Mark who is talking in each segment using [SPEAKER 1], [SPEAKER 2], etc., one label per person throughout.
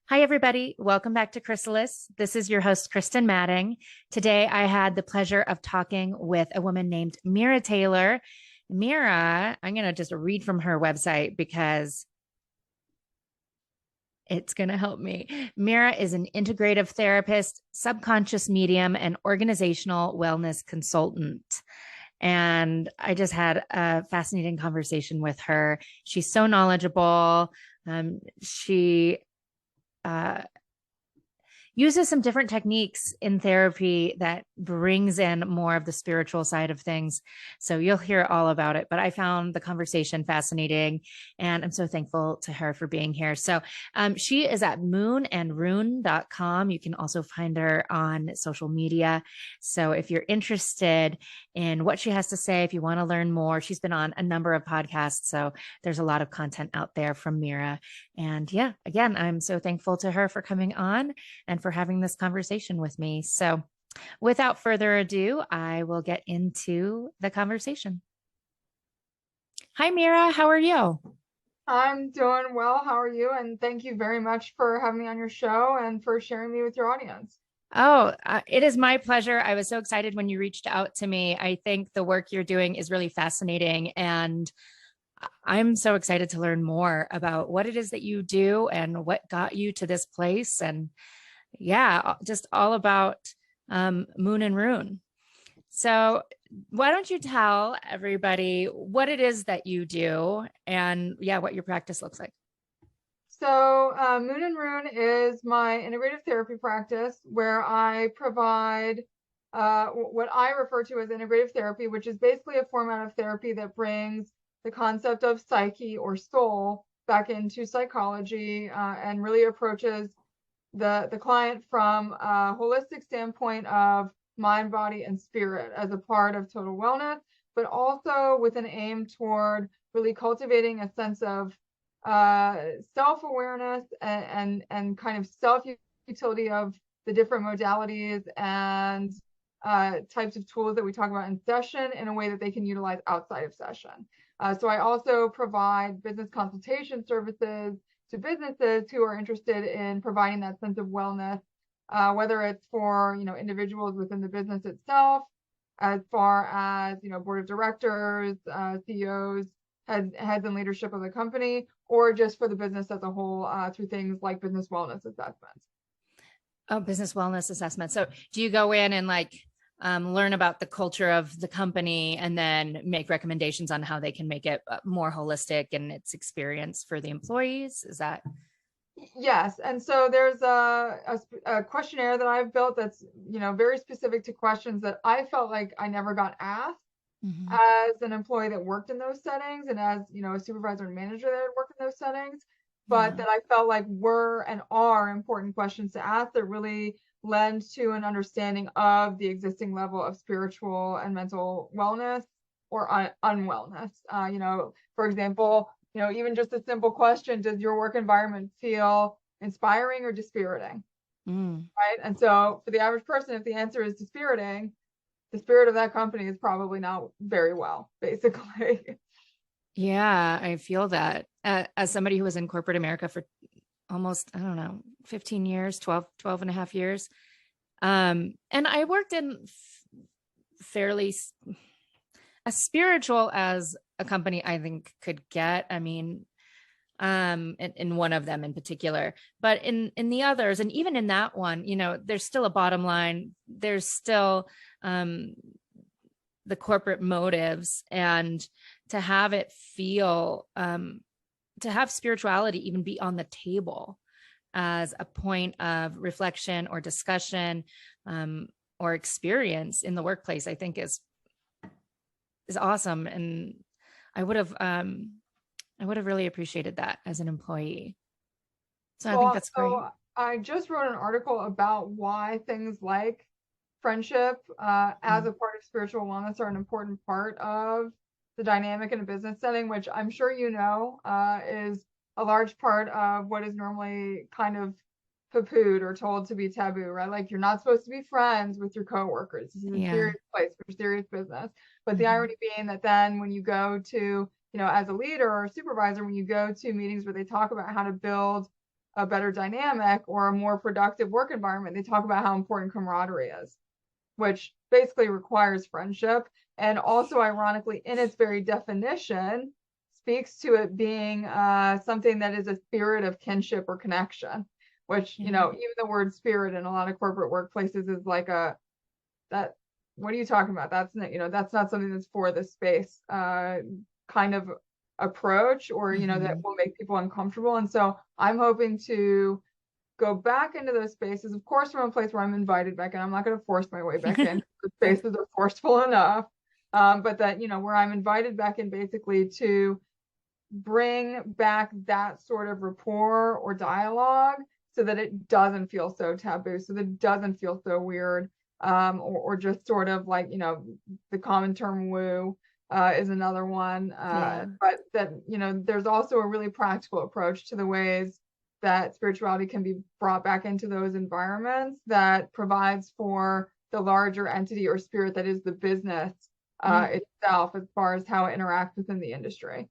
[SPEAKER 1] Hi, everybody. Welcome back to Chrysalis. This is your host, Kristin Matting. Today, I had the pleasure of talking with a woman named Mira Taylor. Mira, I'm going to just read from her website because it's going to help me. Mira is an integrative therapist, subconscious medium, and organizational wellness consultant. And I just had a fascinating conversation with her. She's so knowledgeable. She uses some different techniques in therapy that brings in more of the spiritual side of things. So you'll hear all about it, but I found the conversation fascinating and I'm so thankful to her for being here. So she is at moonandrune.com. You can also find her on social media. So if you're interested in what she has to say, if you want to learn more, she's been on a number of podcasts. So there's a lot of content out there from Mira. And yeah, again, I'm so thankful to her for coming on and for having this conversation with me. So without further ado, I will get into the conversation. Hi, Mira. How are you?
[SPEAKER 2] I'm doing well. How are you? And thank you very much for having me on your show and for sharing me with your audience.
[SPEAKER 1] Oh, it is my pleasure. I was so excited when you reached out to me. I think the work you're doing is really fascinating. And I'm so excited to learn more about what it is that you do and what got you to this place. And yeah, just all about Moon and Rune. So, why don't you tell everybody what it is that you do and yeah, what your practice looks like?
[SPEAKER 2] So, Moon and Rune is my integrative therapy practice where I provide what I refer to as integrative therapy, which is basically a format of therapy that brings the concept of psyche or soul back into psychology and really approaches the client from a holistic standpoint of mind, body, and spirit as a part of total wellness, but also with an aim toward really cultivating a sense of self-awareness and kind of self-utility of the different modalities and types of tools that we talk about in session in a way that they can utilize outside of session. So I also provide business consultation services to businesses who are interested in providing that sense of wellness, whether it's for individuals within the business itself, as far as board of directors, CEOs, heads and leadership of the company, or just for the business as a whole through things like business wellness assessments.
[SPEAKER 1] Oh, business wellness assessment. So, do you go in and learn about the culture of the company and then make recommendations on how they can make it more holistic in its experience for the employees? Is that?
[SPEAKER 2] Yes, and so there's a questionnaire that I've built that's very specific to questions that I felt like I never got asked
[SPEAKER 1] Mhm.
[SPEAKER 2] as an employee that worked in those settings and as a supervisor and manager that had worked in those settings, but
[SPEAKER 1] Yeah.
[SPEAKER 2] that I felt like were and are important questions to ask that really lend to an understanding of the existing level of spiritual and mental wellness or unwellness. For example, even just a simple question: does your work environment feel inspiring or dispiriting?
[SPEAKER 1] Mm.
[SPEAKER 2] Right. And so for the average person, if the answer is dispiriting, the spirit of that company is probably not very well, basically.
[SPEAKER 1] Yeah, I feel that as somebody who was in corporate America for almost, I don't know, 15 years, 12 and a half years. And I worked in fairly as spiritual as a company I think could get. I mean, in one of them in particular, but in the others, and even in that one, there's still a bottom line. There's still the corporate motives, and to have it feel to have spirituality even be on the table as a point of reflection or discussion or experience in the workplace, I think is awesome. And I would have really appreciated that as an employee. So I think
[SPEAKER 2] Well,
[SPEAKER 1] that's great.
[SPEAKER 2] so I just wrote an article about why things like friendship as
[SPEAKER 1] Mm.
[SPEAKER 2] a part of spiritual wellness are an important part of the dynamic in a business setting, which I'm sure is a large part of what is normally kind of poo-pooed or told to be taboo, right? Like you're not supposed to be friends with your coworkers. This is a
[SPEAKER 1] Yeah.
[SPEAKER 2] serious place for serious business. But the
[SPEAKER 1] Mhm.
[SPEAKER 2] irony being that then when you go to, as a leader or a supervisor, when you go to meetings where they talk about how to build a better dynamic or a more productive work environment, they talk about how important camaraderie is, which basically requires friendship. And also, ironically, in its very definition, speaks to it being something that is a spirit of kinship or connection, which,
[SPEAKER 1] Yeah.
[SPEAKER 2] even the word spirit in a lot of corporate workplaces is like that, what are you talking about? That's not, that's not something that's for the space kind of approach, or, that
[SPEAKER 1] Mhm.
[SPEAKER 2] will make people uncomfortable. And so I'm hoping to go back into those spaces, of course, from a place where I'm invited back in. I'm not going to force my way back in. The spaces are forceful enough. But that, where I'm invited back in basically to bring back that sort of rapport or dialogue so that it doesn't feel so taboo, so that it doesn't feel so weird, or just sort of like, the common term woo is another one.
[SPEAKER 1] Yeah.
[SPEAKER 2] But that, there's also a really practical approach to the ways that spirituality can be brought back into those environments that provides for the larger entity or spirit that is the business itself, as far as how it interacts within the industry.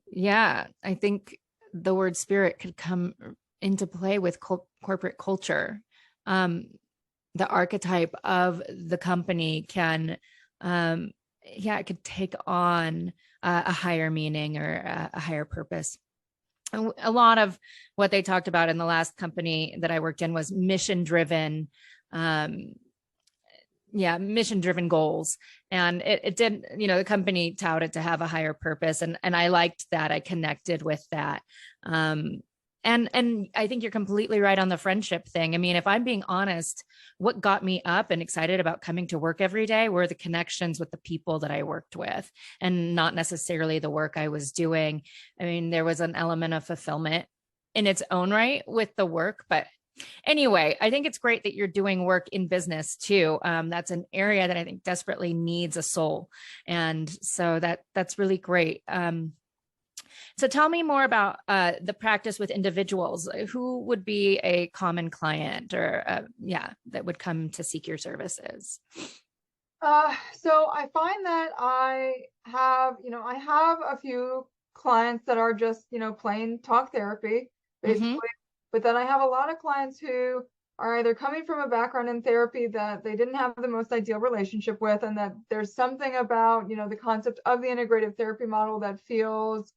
[SPEAKER 1] Yeah, I think the word spirit could come into play with corporate culture. Um, the archetype of the company can, yeah, it could take on a higher meaning or a higher purpose. A lot of what they talked about in the last company that I worked in was mission driven. Um, yeah, mission driven goals. And it did, the company touted to have a higher purpose. And I liked that. I connected with that. And I think you're completely right on the friendship thing. I mean, if I'm being honest, what got me up and excited about coming to work every day were the connections with the people that I worked with, and not necessarily the work I was doing. I mean, there was an element of fulfillment in its own right with the work, but anyway, I think it's great that you're doing work in business too. That's an area that I think desperately needs a soul, and so that's really great. So tell me more about the practice with individuals. Who would be a common client, or yeah, that would come to seek your services?
[SPEAKER 2] So I find that I have a few clients that are just, plain talk therapy,
[SPEAKER 1] Mm-hmm.
[SPEAKER 2] basically. But then I have a lot of clients who are either coming from a background in therapy that they didn't have the most ideal relationship with, and that there's something about, the concept of the integrative therapy model that feels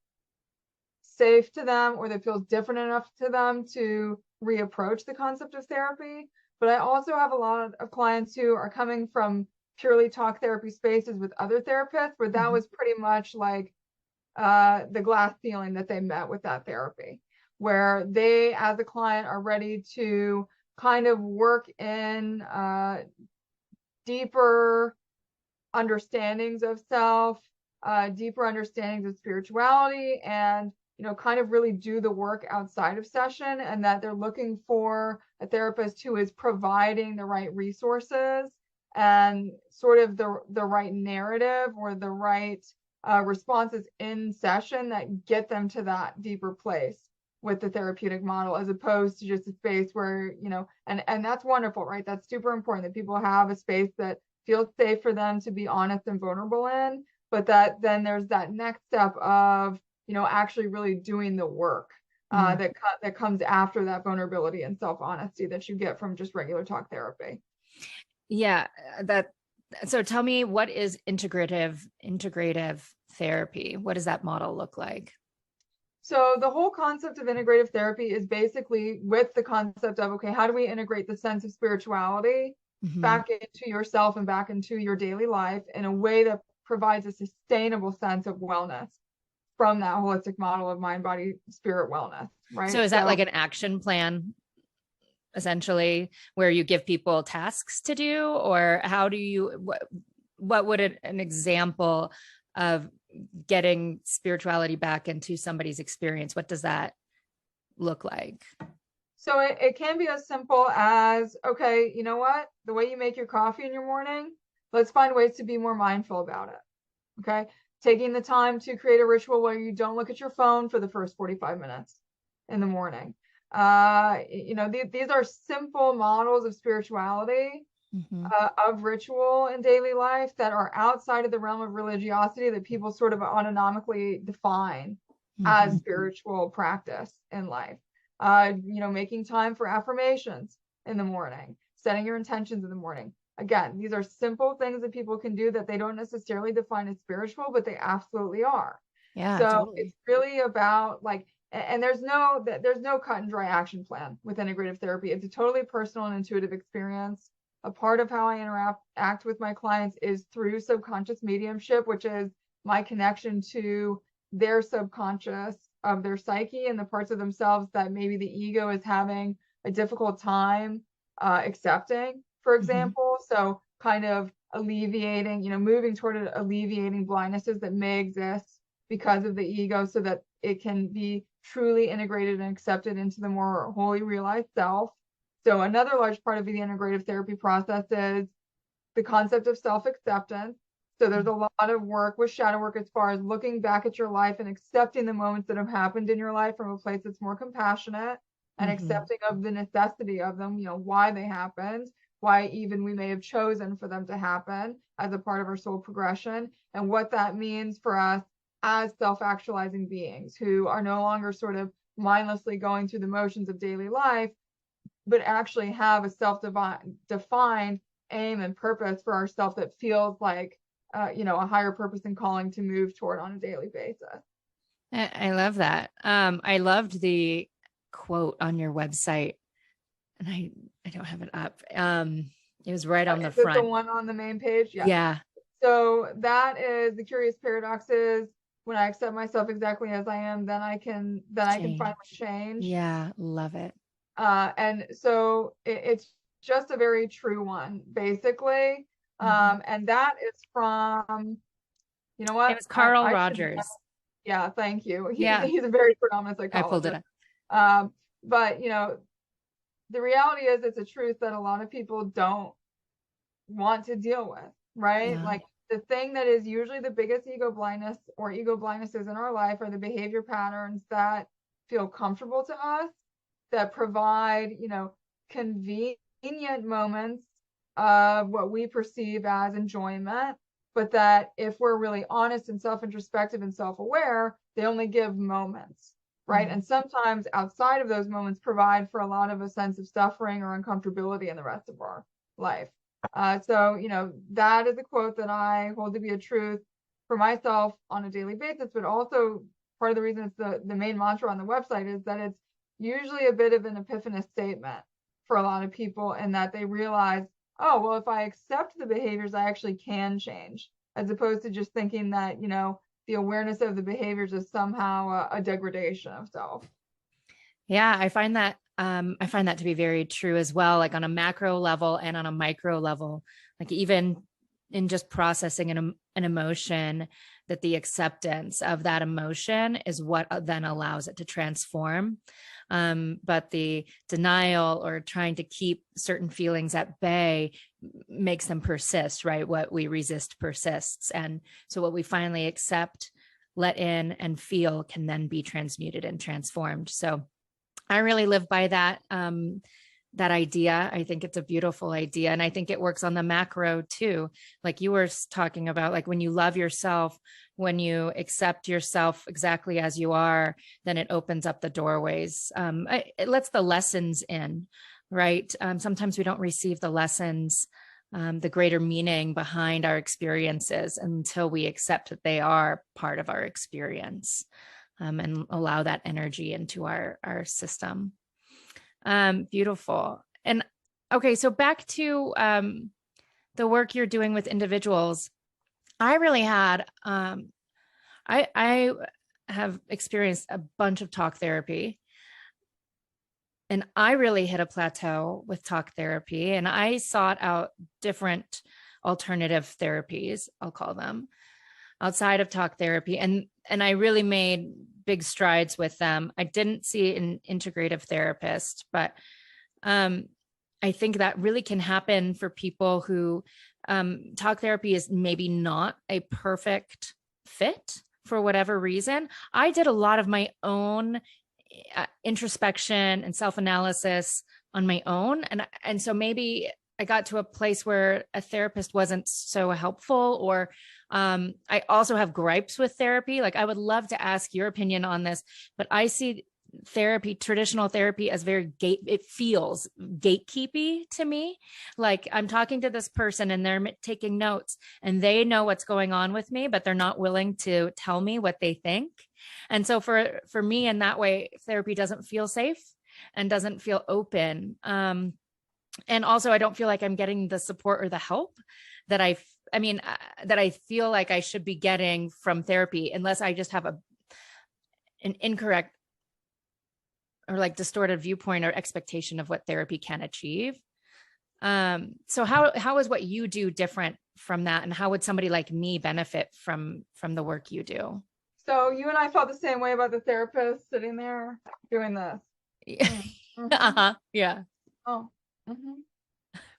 [SPEAKER 2] safe to them, or that feels different enough to them to reapproach the concept of therapy. But I also have a lot of clients who are coming from purely talk therapy spaces with other therapists, where that
[SPEAKER 1] Mm-hmm.
[SPEAKER 2] was pretty much like the glass ceiling that they met with that therapy, where they, as a client, are ready to kind of work in deeper understandings of self, deeper understandings of spirituality, and kind of really do the work outside of session, and that they're looking for a therapist who is providing the right resources and sort of the right narrative or the right responses in session that get them to that deeper place with the therapeutic model, as opposed to just a space where, and that's wonderful, right? That's super important that people have a space that feels safe for them to be honest and vulnerable in, but that then there's that next step of, actually really doing the work that comes after that vulnerability and self-honesty that you get from just regular talk therapy.
[SPEAKER 1] Yeah, that. So tell me, what is integrative therapy? What does that model look like?
[SPEAKER 2] So the whole concept of integrative therapy is basically with the concept of, okay, how do we integrate the sense of spirituality
[SPEAKER 1] Mm-hmm.
[SPEAKER 2] back into yourself and back into your daily life in a way that provides a sustainable sense of wellness from that holistic model of mind, body, spirit wellness,
[SPEAKER 1] So
[SPEAKER 2] right?
[SPEAKER 1] is that
[SPEAKER 2] So
[SPEAKER 1] like an action plan, essentially, where you give people tasks to do, or how do you what would an example of getting spirituality back into somebody's experience, what does that look like?
[SPEAKER 2] So it can be as simple as, okay, you know what? The way you make your coffee in your morning, let's find ways to be more mindful about it. Okay. Taking the time to create a ritual where you don't look at your phone for the first 45 minutes in the morning. These are simple models of spirituality,
[SPEAKER 1] Mm-hmm.
[SPEAKER 2] of ritual in daily life that are outside of the realm of religiosity that people sort of autonomically define as
[SPEAKER 1] Mm-hmm.
[SPEAKER 2] spiritual practice in life. Making time for affirmations in the morning, setting your intentions in the morning. Again, these are simple things that people can do that they don't necessarily define as spiritual, but they absolutely are.
[SPEAKER 1] Yeah,
[SPEAKER 2] So
[SPEAKER 1] totally.
[SPEAKER 2] it's really about like, and there's no cut and dry action plan with integrative therapy. It's a totally personal and intuitive experience. A part of how I act with my clients is through subconscious mediumship, which is my connection to their subconscious of their psyche and the parts of themselves that maybe the ego is having a difficult time accepting, for
[SPEAKER 1] Mm-hmm.
[SPEAKER 2] example. So kind of alleviating, moving toward alleviating blindnesses that may exist because of the ego so that it can be truly integrated and accepted into the more wholly realized self. So another large part of the integrative therapy process is the concept of self-acceptance. So there's a lot of work with shadow work as far as looking back at your life and accepting the moments that have happened in your life from a place that's more compassionate and
[SPEAKER 1] Mm-hmm.
[SPEAKER 2] accepting of the necessity of them, why they happened, why even we may have chosen for them to happen as a part of our soul progression, and what that means for us as self-actualizing beings who are no longer sort of mindlessly going through the motions of daily life, but actually have a self-defined aim and purpose for ourselves that feels like a higher purpose and calling to move toward on a daily basis.
[SPEAKER 1] I love that. I loved the quote on your website, and I don't have it up. It was right on the
[SPEAKER 2] Is it the
[SPEAKER 1] front.
[SPEAKER 2] one on the main page? Yeah.
[SPEAKER 1] Yeah.
[SPEAKER 2] So that is the curious paradox is when I accept myself exactly as I am, then I can finally
[SPEAKER 1] Change.
[SPEAKER 2] change.
[SPEAKER 1] Yeah, love it.
[SPEAKER 2] And so it's just a very true one, basically.
[SPEAKER 1] Mhm.
[SPEAKER 2] And that is from, you know
[SPEAKER 1] It
[SPEAKER 2] what?
[SPEAKER 1] was
[SPEAKER 2] I,
[SPEAKER 1] Carl
[SPEAKER 2] I should know.
[SPEAKER 1] Rogers.
[SPEAKER 2] Yeah, thank you. He's
[SPEAKER 1] Yeah,
[SPEAKER 2] he's a very predominant
[SPEAKER 1] I pulled it
[SPEAKER 2] psychologist.
[SPEAKER 1] up.
[SPEAKER 2] Um, but the reality is it's a truth that a lot of people don't want to deal with, right?
[SPEAKER 1] Yeah.
[SPEAKER 2] Like the thing that is usually the biggest ego blindness or ego blindnesses in our life are the behavior patterns that feel comfortable to us, that provide, convenient moments of what we perceive as enjoyment, but that if we're really honest and self-introspective and self-aware, they only give moments, right?
[SPEAKER 1] Mhm.
[SPEAKER 2] And sometimes outside of those moments provide for a lot of a sense of suffering or uncomfortability in the rest of our life. So that is a quote that I hold to be a truth for myself on a daily basis, but also part of the reason it's the main mantra on the website is that it's usually a bit of an epiphanous statement for a lot of people, and that they realize, oh, well, if I accept the behaviors, I actually can change, as opposed to just thinking that, the awareness of the behaviors is somehow a degradation of self.
[SPEAKER 1] Yeah, I find that to be very true as well, like on a macro level and on a micro level, like even in just processing an emotion, that the acceptance of that emotion is what then allows it to transform. But the denial or trying to keep certain feelings at bay makes them persist, right? What we resist persists. And so what we finally accept, let in, and feel can then be transmuted and transformed. So I really live by that idea. I think it's a beautiful idea. And I think it works on the macro too. Like you were talking about, like when you love yourself, when you accept yourself exactly as you are, then it opens up the doorways. It lets the lessons in, right? Sometimes we don't receive the lessons, the greater meaning behind our experiences until we accept that they are part of our experience, and allow that energy into our system. Beautiful. And okay, so back to the work you're doing with individuals. I really had I have experienced a bunch of talk therapy, and I really hit a plateau with talk therapy, and I sought out different alternative therapies, I'll call them, outside of talk therapy, and I really made big strides with them. I didn't see an integrative therapist, but I think that really can happen for people who talk therapy is maybe not a perfect fit for whatever reason. I did a lot of my own introspection and self-analysis on my own. And so maybe I got to a place where a therapist wasn't so helpful, or I also have gripes with therapy. Like, I would love to ask your opinion on this, but I see therapy, traditional therapy, as very it feels gatekeepy to me. Like, I'm talking to this person and they're taking notes and they know what's going on with me, but they're not willing to tell me what they think. And so for me, in that way, therapy doesn't feel safe and doesn't feel open. And also, I don't feel like I'm getting the support or the help that that I feel like I should be getting from therapy, unless I just have an incorrect or like distorted viewpoint or expectation of what therapy can achieve. So how is what you do different from that? And how would somebody like me benefit from the work you do?
[SPEAKER 2] So you and I felt the same way about the therapist sitting there doing this.
[SPEAKER 1] Mm-hmm. Uh-huh. Yeah.
[SPEAKER 2] Oh. Mm-hmm.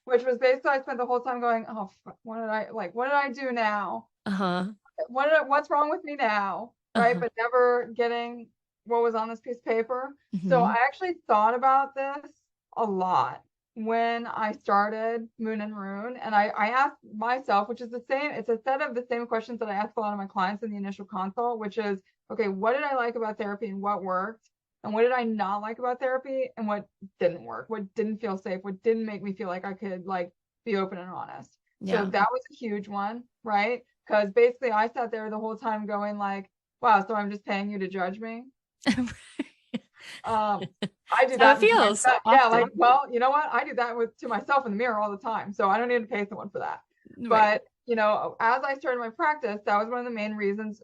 [SPEAKER 2] Which was basically, I spent the whole time going, oh, what did I do now?
[SPEAKER 1] Uh-huh.
[SPEAKER 2] What's wrong with me now? Right.
[SPEAKER 1] Uh-huh.
[SPEAKER 2] But never getting what was on this piece of paper. So
[SPEAKER 1] Mm-hmm.
[SPEAKER 2] I actually thought about this a lot when I started Moon and Rune. And I asked myself, which is it's a set of the same questions that I ask a lot of my clients in the initial consult, which is, okay, what did I like about therapy and what worked? And what did I not like about therapy and what didn't work? What didn't feel safe? What didn't make me feel like I could like be open and honest? So
[SPEAKER 1] Yeah.
[SPEAKER 2] that was a huge one, right? Because basically I sat there the whole time going like, wow, so I'm just paying you to judge me. I do
[SPEAKER 1] How it
[SPEAKER 2] that to
[SPEAKER 1] feels
[SPEAKER 2] myself. Yeah, like,
[SPEAKER 1] often.
[SPEAKER 2] well, you know what? I do that to myself in the mirror all the time. So I don't need to pay someone for that.
[SPEAKER 1] Right.
[SPEAKER 2] But, as I started my practice, that was one of the main reasons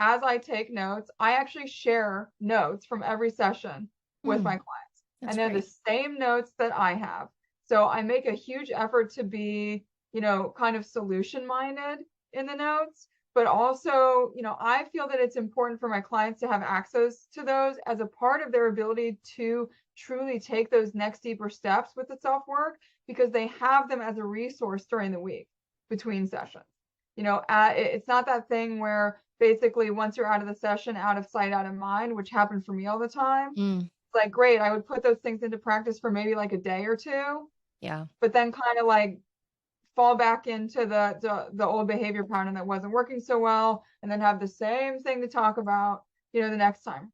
[SPEAKER 2] as I take notes, I actually share notes from every session with my clients.
[SPEAKER 1] That's
[SPEAKER 2] And they're
[SPEAKER 1] great.
[SPEAKER 2] the same notes that I have. So I make a huge effort to be, kind of solution minded in the notes. But also, I feel that it's important for my clients to have access to those as a part of their ability to truly take those next deeper steps with the self work, because they have them as a resource during the week between sessions. It's not that thing where basically once you're out of the session, out of sight, out of mind, which happened for me all the time.
[SPEAKER 1] Mm,
[SPEAKER 2] It's like, great, I would put those things into practice for maybe like a day or two,
[SPEAKER 1] yeah.
[SPEAKER 2] but then kind of like fall back into the old behavior pattern that wasn't working so well, and then have the same thing to talk about, the next time.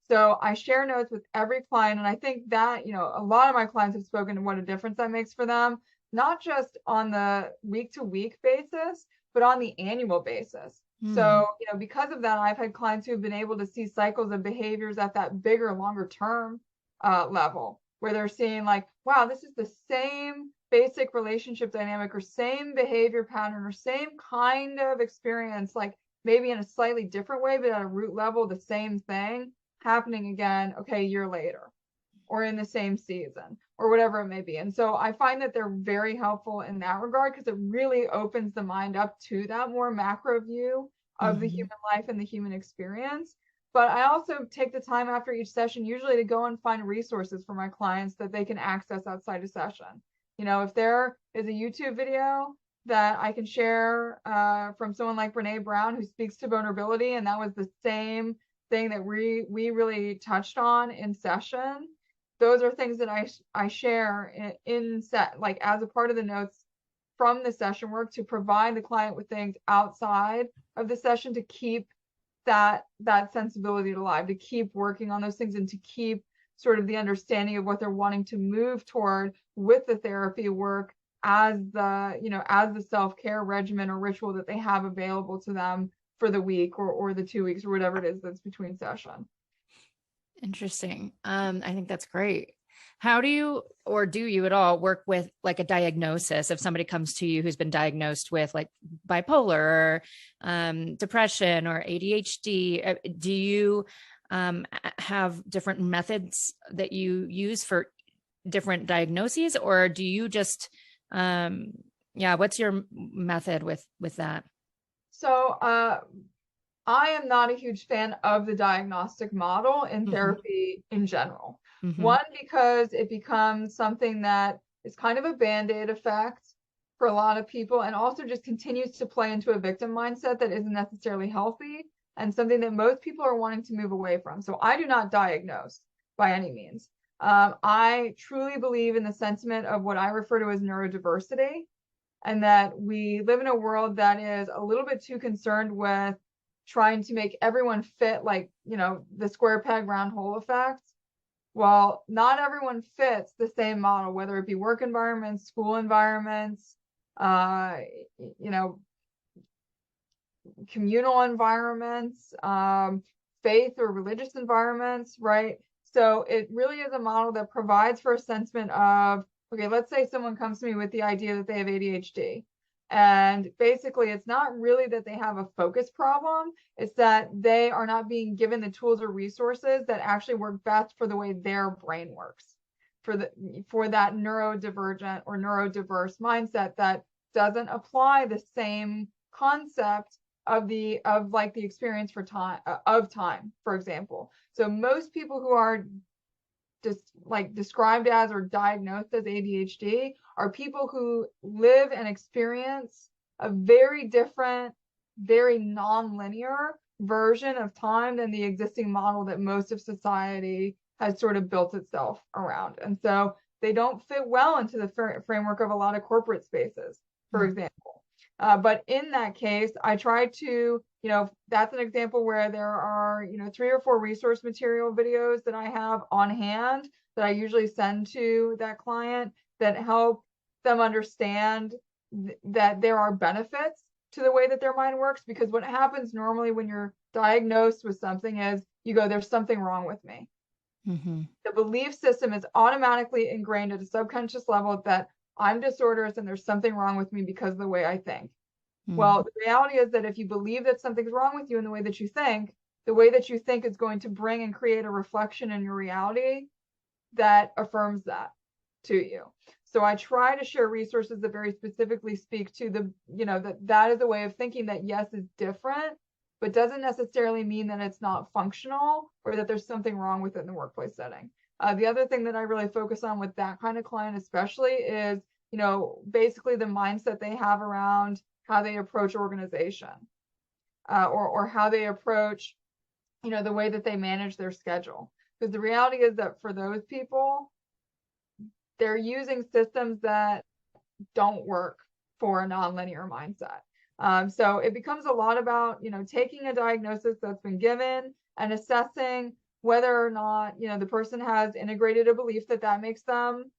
[SPEAKER 2] So I share notes with every client, and I think that, a lot of my clients have spoken to what a difference that makes for them, not just on the week to week basis, but on the annual basis. So, because of that, I've had clients who've been able to see cycles of behaviors at that bigger, longer term level, where they're seeing like, wow, this is the same basic relationship dynamic or same behavior pattern or same kind of experience, like maybe in a slightly different way, but at a root level, the same thing happening again, okay, a year later, or in the same season, or whatever it may be. And so I find that they're very helpful in that regard, because it really opens the mind up to that more macro view of the human life and the human experience. But I also take the time after each session usually to go and find resources for my clients that they can access outside of session. If there is a YouTube video that I can share from someone like Brene Brown, who speaks to vulnerability, and that was the same thing that we really touched on in session. Those are things that I share in set, like as a part of the notes from the session work, to provide the client with things outside of the session to keep that sensibility alive, to keep working on those things, and to keep sort of the understanding of what they're wanting to move toward with the therapy work as the self-care regimen or ritual that they have available to them for the week or the 2 weeks or whatever it is that's between session.
[SPEAKER 1] Interesting. I think that's great. How do you, or do you at all, work with like a diagnosis if somebody comes to you who's been diagnosed with like bipolar or depression or ADHD? Do you have different methods that you use for different diagnoses, or do you just, what's your method with that?
[SPEAKER 2] So, I am not a huge fan of the diagnostic model in therapy in general. One, because it becomes something that is kind of a band-aid effect for a lot of people, and also just continues to play into a victim mindset that isn't necessarily healthy. and something that most people are wanting to move away from. So I do not diagnose by any means. I truly believe in the sentiment of what I refer to as neurodiversity, and that we live in a world that is a little bit too concerned with trying to make everyone fit, like, the square peg round hole effect. Well, not everyone fits the same model, whether it be work environments, school environments, communal environments, faith or religious environments, right? So it really is a model that provides for a sentiment of, okay, let's say someone comes to me with the idea that they have ADHD. And basically, it's not really that they have a focus problem. It's that they are not being given the tools or resources that actually work best for the way their brain works, for that neurodivergent or neurodiverse mindset that doesn't apply the same concept of the experience for time, for example. So most people who are just described as or diagnosed as ADHD are people who live and experience a very different, very non-linear version of time than the existing model that most of society has sort of built itself around. And so they don't fit well into the framework of a lot of corporate spaces, for example. But in that case, I try to, that's an example where there are, 3 or 4 resource material videos that I have on hand that I usually send to that client that help them understand that there are benefits to the way that their mind works. Because what happens normally when you're diagnosed with something is you go, there's something wrong with me.
[SPEAKER 1] Mm-hmm.
[SPEAKER 2] The belief system is automatically ingrained at a subconscious level that I'm disordered and there's something wrong with me because of the way I think.
[SPEAKER 1] Mm-hmm.
[SPEAKER 2] Well, the reality is that if you believe that something's wrong with you in the way that you think, the way that you think is going to bring and create a reflection in your reality that affirms that to you. So I try to share resources that very specifically speak to that is a way of thinking that, yes, is different, but doesn't necessarily mean that it's not functional or that there's something wrong with it in the workplace setting. The other thing that I really focus on with that kind of client especially is, basically the mindset they have around how they approach organization, or how they approach, the way that they manage their schedule. Because the reality is that for those people, they're using systems that don't work for a nonlinear mindset. So it becomes a lot about, taking a diagnosis that's been given and assessing whether or not, the person has integrated a belief that makes them,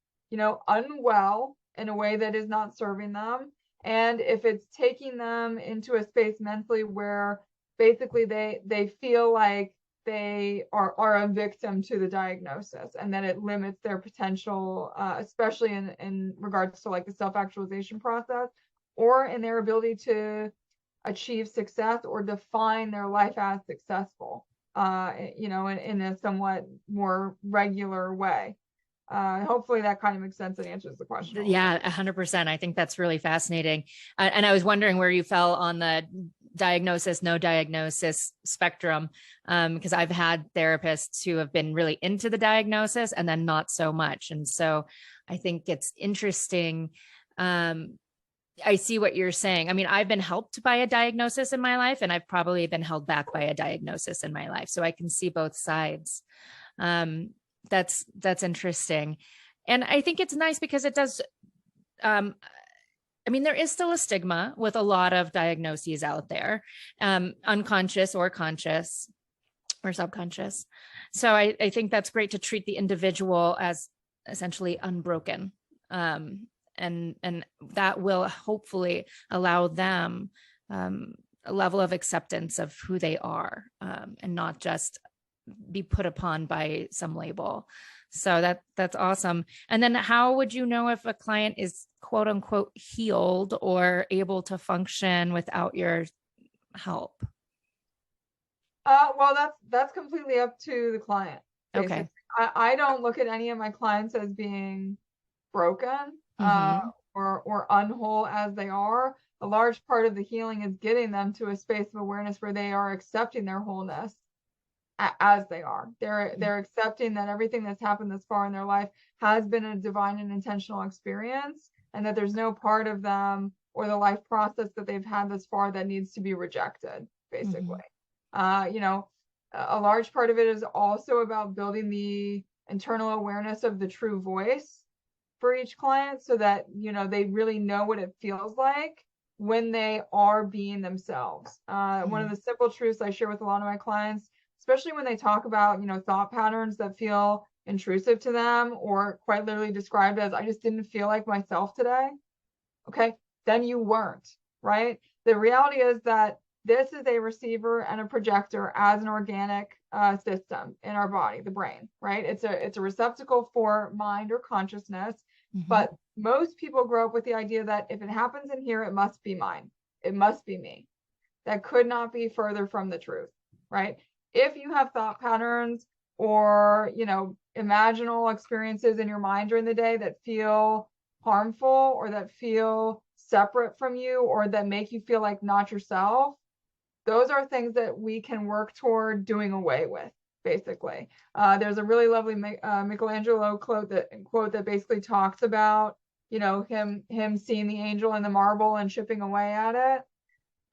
[SPEAKER 2] unwell in a way that is not serving them. And if it's taking them into a space mentally where basically they feel like they are a victim to the diagnosis, and that it limits their potential, especially in regards to the self-actualization process, or in their ability to achieve success or define their life as successful, in a somewhat more regular way. Hopefully that kind of makes sense and answers the question.
[SPEAKER 1] Yeah, 100%. I think that's really fascinating. And I was wondering where you fell on the diagnosis, no diagnosis spectrum, because I've had therapists who have been really into the diagnosis and then not so much. And so I think it's interesting. I see what you're saying. I mean, I've been helped by a diagnosis in my life, and I've probably been held back by a diagnosis in my life. So I can see both sides. That's interesting. And I think it's nice because it does, there is still a stigma with a lot of diagnoses out there, unconscious or conscious or subconscious. So I think that's great to treat the individual as essentially unbroken. And that will hopefully allow them a level of acceptance of who they are, and not just be put upon by some label. So that's awesome. And then how would you know if a client is quote unquote healed or able to function without your help?
[SPEAKER 2] Well, that's completely up to the client. Basically.
[SPEAKER 1] Okay.
[SPEAKER 2] I don't look at any of my clients as being broken,
[SPEAKER 1] Mm-hmm.
[SPEAKER 2] or unwhole as they are. A large part of the healing is getting them to a space of awareness where they are accepting their wholeness as they are. They're accepting that everything that's happened this far in their life has been a divine and intentional experience, and that there's no part of them or the life process that they've had this far that needs to be rejected, basically. You know, a large part of it is also about building the internal awareness of the true voice for each client so that, you know, they really know what it feels like when they are being themselves. One of the simple truths I share with a lot of my clients, especially when they talk about, you know, thought patterns that feel intrusive to them or quite literally described as, I just didn't feel like myself today. Okay, then you weren't, right? The reality is that this is a receiver and a projector as an organic system in our body, the brain, right? It's a receptacle for mind or consciousness. But most people grow up with the idea that if it happens in here, it must be mine. It must be me. That could not be further from the truth, right? If you have thought patterns or, you know, imaginal experiences in your mind during the day that feel harmful or that feel separate from you or that make you feel like not yourself, those are things that we can work toward doing away with, basically. There's a really lovely Michelangelo quote that basically talks about, you know, him seeing the angel in the marble and chipping away at it.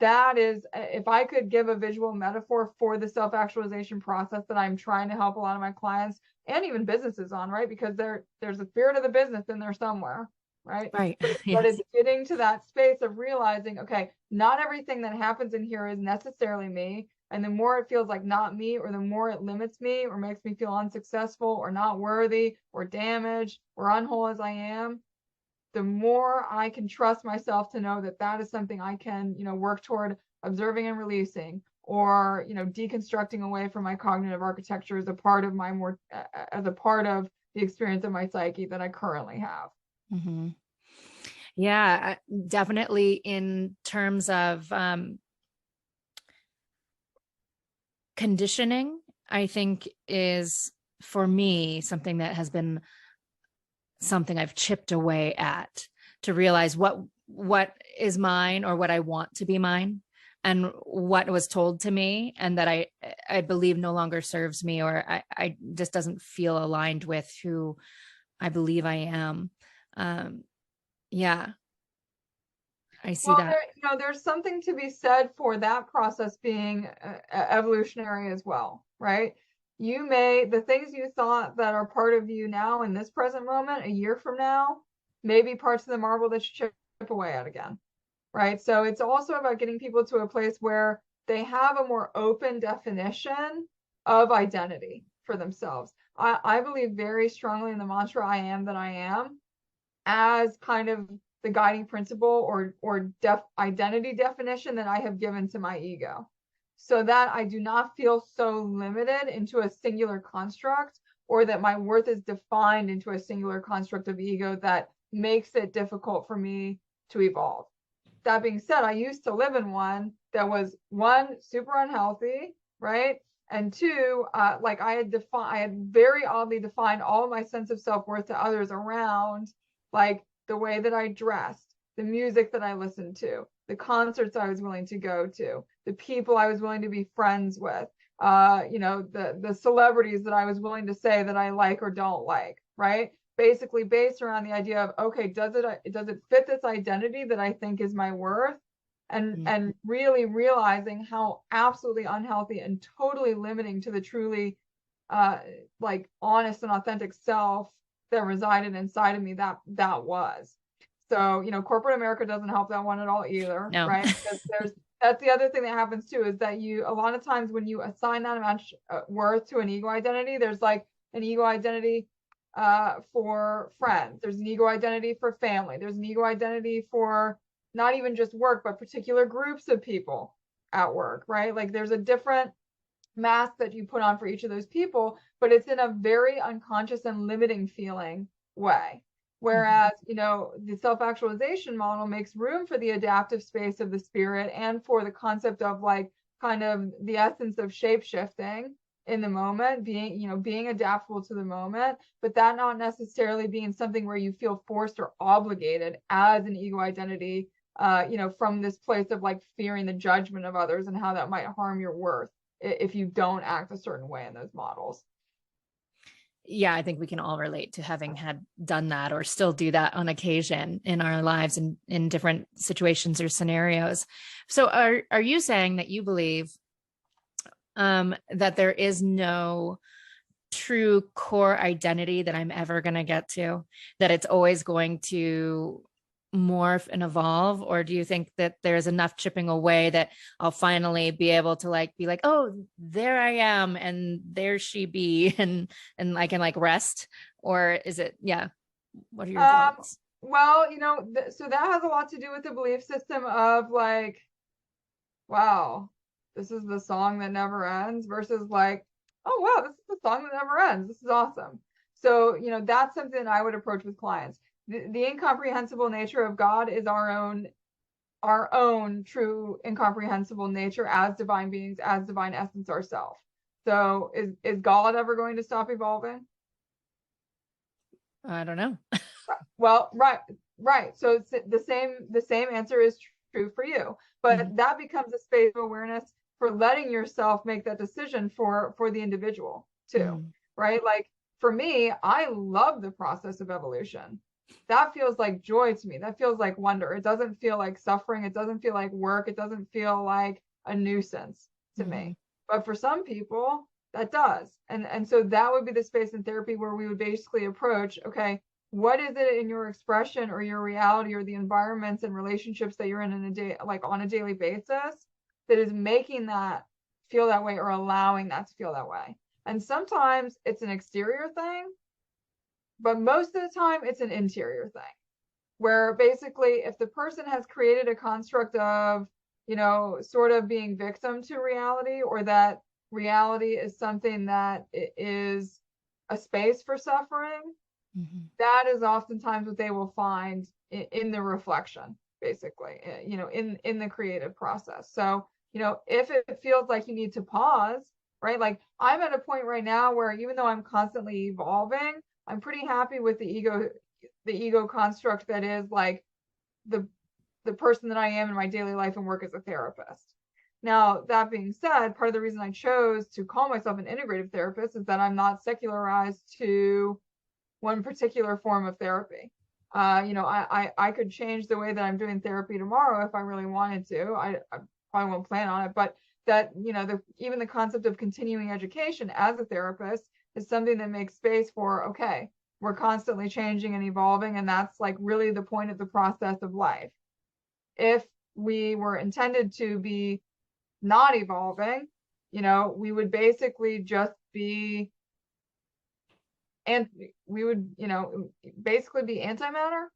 [SPEAKER 2] That is, if I could give a visual metaphor for the self-actualization process that I'm trying to help a lot of my clients and even businesses on, right? Because there's a spirit of the business in there somewhere, right?
[SPEAKER 1] Right.
[SPEAKER 2] But
[SPEAKER 1] Yes.
[SPEAKER 2] it's getting to that space of realizing, okay, not everything that happens in here is necessarily me. And the more it feels like not me, or the more it limits me or makes me feel unsuccessful or not worthy or damaged or unwhole as I am, the more I can trust myself to know that that is something I can, you know, work toward observing and releasing, or, you know, deconstructing away from my cognitive architecture as a part of my as a part of the experience of my psyche that I currently have.
[SPEAKER 1] Mm-hmm. Yeah, definitely in terms of conditioning, I think is for me something that has been something I've chipped away at to realize what is mine or what I want to be mine and what was told to me and that I believe no longer serves me or I just doesn't feel aligned with who I believe I am. Yeah, I see
[SPEAKER 2] Well,
[SPEAKER 1] that.
[SPEAKER 2] you know, there's something to be said for that process being evolutionary as well, right? The things you thought that are part of you now in this present moment, a year from now, may be parts of the marble that you chip away at again, right? So it's also about getting people to a place where they have a more open definition of identity for themselves. I believe very strongly in the mantra, I am that I am, as kind of the guiding principle or identity definition that I have given to my ego, so that I do not feel so limited into a singular construct, or that my worth is defined into a singular construct of ego that makes it difficult for me to evolve. That being said, I used to live in one that was, one, super unhealthy, right? And two, like I had very oddly defined all of my sense of self-worth to others around like the way that I dressed, the music that I listened to, the concerts I was willing to go to, the people I was willing to be friends with, you know, the celebrities that I was willing to say that I like or don't like, right? Basically based around the idea of, okay, does it fit this identity that I think is my worth? And really realizing how absolutely unhealthy and totally limiting to the truly like honest and authentic self that resided inside of me that was. So, you know, corporate America doesn't help that one at all either,
[SPEAKER 1] No.
[SPEAKER 2] right? Because that's the other thing that happens too, is that a lot of times when you assign that much worth to an ego identity, there's like an ego identity for friends, there's an ego identity for family, there's an ego identity for not even just work, but particular groups of people at work, right? Like there's a different mask that you put on for each of those people, but it's in a very unconscious and limiting feeling way. Whereas, you know, the self-actualization model makes room for the adaptive space of the spirit and for the concept of like kind of the essence of shape shifting in the moment, being, you know, being adaptable to the moment, but that not necessarily being something where you feel forced or obligated as an ego identity, you know, from this place of like fearing the judgment of others and how that might harm your worth if you don't act a certain way in those models.
[SPEAKER 1] Yeah, I think we can all relate to having had done that or still do that on occasion in our lives and in different situations or scenarios. So are you saying that you believe that there is no true core identity that I'm ever going to get to, that it's always going to morph and evolve? Or do you think that there's enough chipping away that I'll finally be able to like be like, oh, there I am and there she be, and I can like rest? Or is it, yeah, what are your
[SPEAKER 2] Um,
[SPEAKER 1] thoughts?
[SPEAKER 2] well, so that has a lot to do with the belief system of like, wow, this is the song that never ends versus like, oh wow, this is the song that never ends. This is awesome. So, that's something I would approach with clients. The incomprehensible nature of God is our own true incomprehensible nature as divine beings, as divine essence ourselves. So is God ever going to stop evolving?
[SPEAKER 1] I don't know.
[SPEAKER 2] Well, right, right. So it's the same answer is true for you,
[SPEAKER 1] Mhm.
[SPEAKER 2] but that becomes a space of awareness for letting yourself make that decision for the individual too,
[SPEAKER 1] Mhm.
[SPEAKER 2] right? Like for me, I love the process of evolution. That feels like joy to me. That feels like wonder. It doesn't feel like suffering. It doesn't feel like work. It doesn't feel like a nuisance to
[SPEAKER 1] Mhm.
[SPEAKER 2] me. But for some people, that does. And so that would be the space in therapy where we would basically approach, okay, what is it in your expression or your reality or the environments and relationships that you're in a day, like on a daily basis, that is making that feel that way or allowing that to feel that way? And sometimes it's an exterior thing, but most of the time it's an interior thing where basically if the person has created a construct of, sort of being victim to reality, or that reality is something that is a space for suffering,
[SPEAKER 1] Mhm.
[SPEAKER 2] that is oftentimes what they will find in the reflection, basically, in the creative process. So, if it feels like you need to pause, right? Like I'm at a point right now where even though I'm constantly evolving, I'm pretty happy with the ego construct that is like the the person that I am in my daily life and work as a therapist. Now, that being said, part of the reason I chose to call myself an integrative therapist is that I'm not secularized to one particular form of therapy. I could change the way that I'm doing therapy tomorrow if I really wanted to. I probably won't plan on it, but that, even the concept of continuing education as a therapist is something that makes space for, okay, we're constantly changing and evolving, and that's like really the point of the process of life. If we were intended to be not evolving, we would basically just be, and we would, basically be antimatter,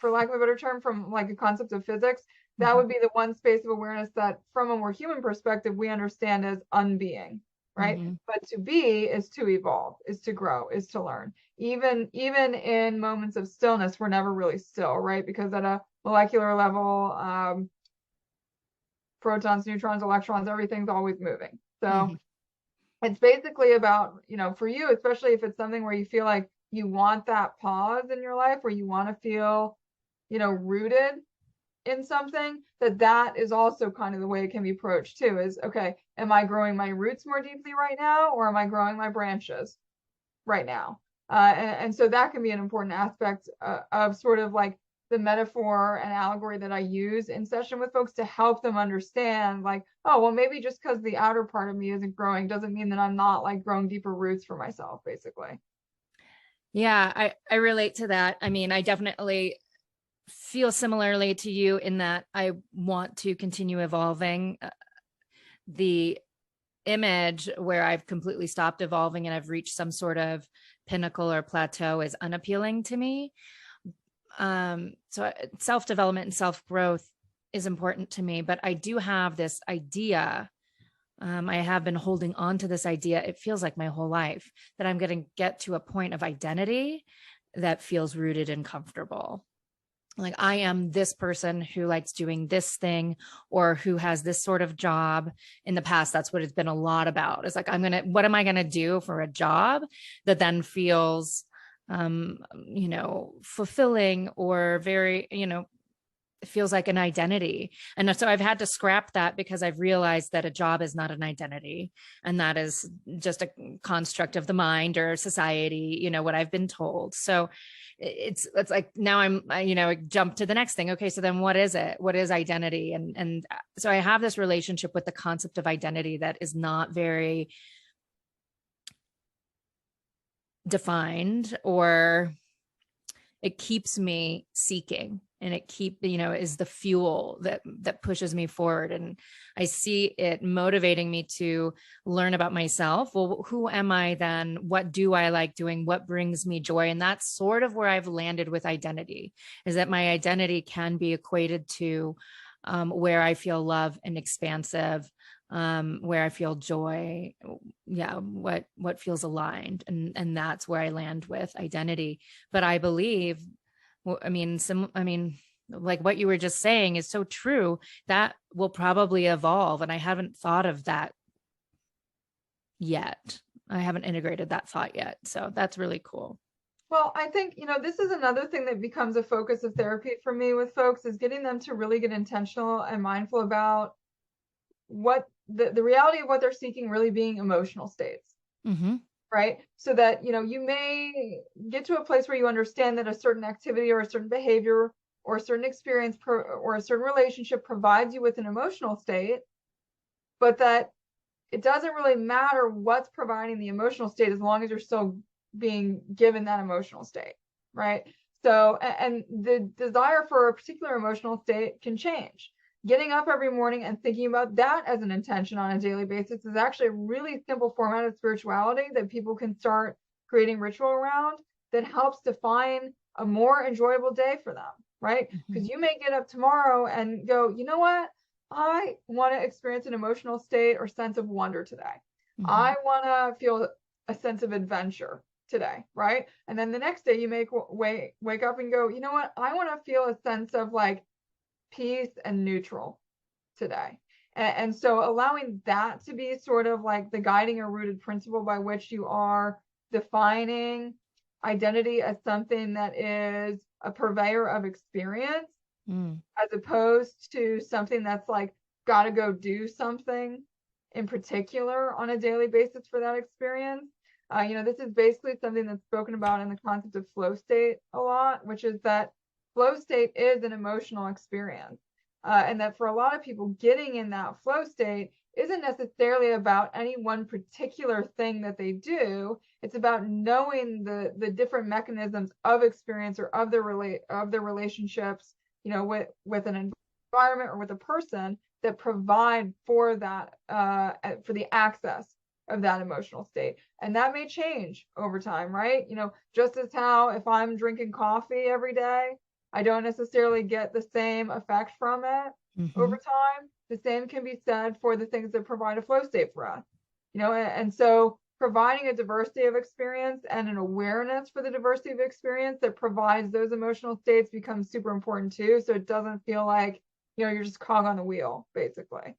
[SPEAKER 2] for lack of a better term, from like a concept of physics. That
[SPEAKER 1] Mhm.
[SPEAKER 2] would be the one space of awareness that from a more human perspective we understand as unbeing, right?
[SPEAKER 1] Mhm.
[SPEAKER 2] But to be is to evolve, is to grow, is to learn. Even in moments of stillness, we're never really still, right? Because at a molecular level, protons, neutrons, electrons, everything's always moving. So
[SPEAKER 1] Mhm.
[SPEAKER 2] it's basically about, for you, especially if it's something where you feel like you want that pause in your life, where you want to feel, rooted in something, that is also kind of the way it can be approached too, is okay, am I growing my roots more deeply right now, or am I growing my branches right now? And so that can be an important aspect of sort of like the metaphor and allegory that I use in session with folks to help them understand, like, oh, well, maybe just because the outer part of me isn't growing doesn't mean that I'm not like growing deeper roots for myself, basically.
[SPEAKER 1] Yeah, I relate to that. I mean, I definitely feel similarly to you in that I want to continue evolving. The image where I've completely stopped evolving and I've reached some sort of pinnacle or plateau is unappealing to me. So self development and self growth is important to me, but I do have this idea. I have been holding on to this idea. It feels like my whole life that I'm going to get to a point of identity that feels rooted and comfortable. Like I am this person who likes doing this thing or who has this sort of job. In the past, that's what it's been a lot about. It's like, what am I going to do for a job that then feels, fulfilling or very, feels like an identity. And so I've had to scrap that because I've realized that a job is not an identity. And that is just a construct of the mind or society, what I've been told. So it's like now I jump to the next thing. Okay, so then what is it? What is identity? And so I have this relationship with the concept of identity that is not very defined, or it keeps me seeking, and it is the fuel that pushes me forward. And I see it motivating me to learn about myself. Well, who am I then? What do I like doing? What brings me joy? And that's sort of where I've landed with identity, is that my identity can be equated to where I feel love and expansive, where I feel joy. Yeah. What feels aligned. And that's where I land with identity. But I believe, like what you were just saying is so true, that will probably evolve. And I haven't thought of that yet. I haven't integrated that thought yet. So that's really cool.
[SPEAKER 2] Well, I think, this is another thing that becomes a focus of therapy for me with folks, is getting them to really get intentional and mindful about what the reality of what they're seeking really being emotional states.
[SPEAKER 1] Mm-hmm.
[SPEAKER 2] Right? So that, you may get to a place where you understand that a certain activity or a certain behavior or a certain experience or a certain relationship provides you with an emotional state, but that it doesn't really matter what's providing the emotional state as long as you're still being given that emotional state, right? So, and the desire for a particular emotional state can change. Getting up every morning and thinking about that as an intention on a daily basis is actually a really simple format of spirituality that people can start creating ritual around, that helps define a more enjoyable day for them, right? Because you may get up tomorrow and go, you know what? I want to experience an emotional state or sense of wonder today. I want to feel a sense of adventure today, right? And then the next day you may wake up and go, you know what? I want to feel a sense of like peace and neutral today. And so allowing that to be sort of like the guiding or rooted principle by which you are defining identity as something that is a purveyor of experience, as opposed to something that's like, got to go do something in particular on a daily basis for that experience. This is basically something that's spoken about in the concept of flow state a lot, which is that flow state is an emotional experience. And that for a lot of people, getting in that flow state isn't necessarily about any one particular thing that they do. It's about knowing the different mechanisms of experience or of the relationships, with an environment or with a person that provide for that, for the access of that emotional state. And that may change over time, right? Just as how if I'm drinking coffee every day, I don't necessarily get the same effect from it over time. The same can be said for the things that provide a flow state for us, and so providing a diversity of experience and an awareness for the diversity of experience that provides those emotional states becomes super important too. So it doesn't feel like, you're just cog on the wheel, basically.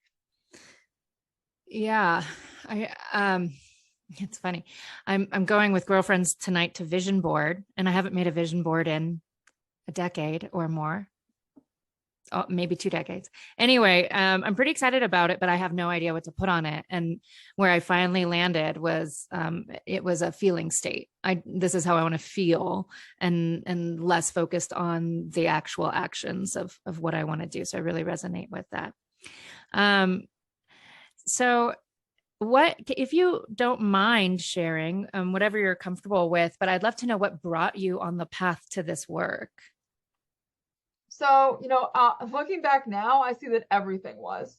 [SPEAKER 1] Yeah. It's funny. I'm going with girlfriends tonight to vision board, and I haven't made a vision board in a decade or more. Maybe 2 decades. Anyway, I'm pretty excited about it, but I have no idea what to put on it. And where I finally landed was, it was a feeling state. This is how I want to feel, and less focused on the actual actions of what I want to do. So I really resonate with that. So what, if you don't mind sharing, whatever you're comfortable with, but I'd love to know what brought you on the path to this work.
[SPEAKER 2] So, looking back now, I see that everything was,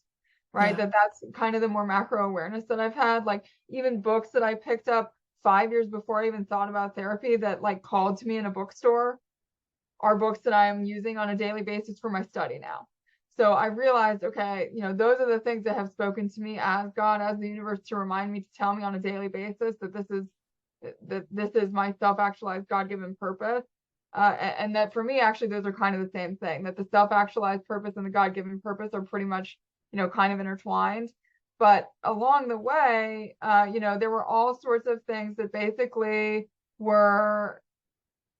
[SPEAKER 2] right?
[SPEAKER 1] Yeah.
[SPEAKER 2] That's kind of the more macro awareness that I've had. Like even books that I picked up 5 years before I even thought about therapy that like called to me in a bookstore are books that I am using on a daily basis for my study now. So I realized, okay, those are the things that have spoken to me as God, as the universe, to remind me, to tell me on a daily basis that this is my self-actualized God-given purpose. And that for me, actually, those are kind of the same thing, that the self-actualized purpose and the God-given purpose are pretty much, kind of intertwined. But along the way, there were all sorts of things that basically were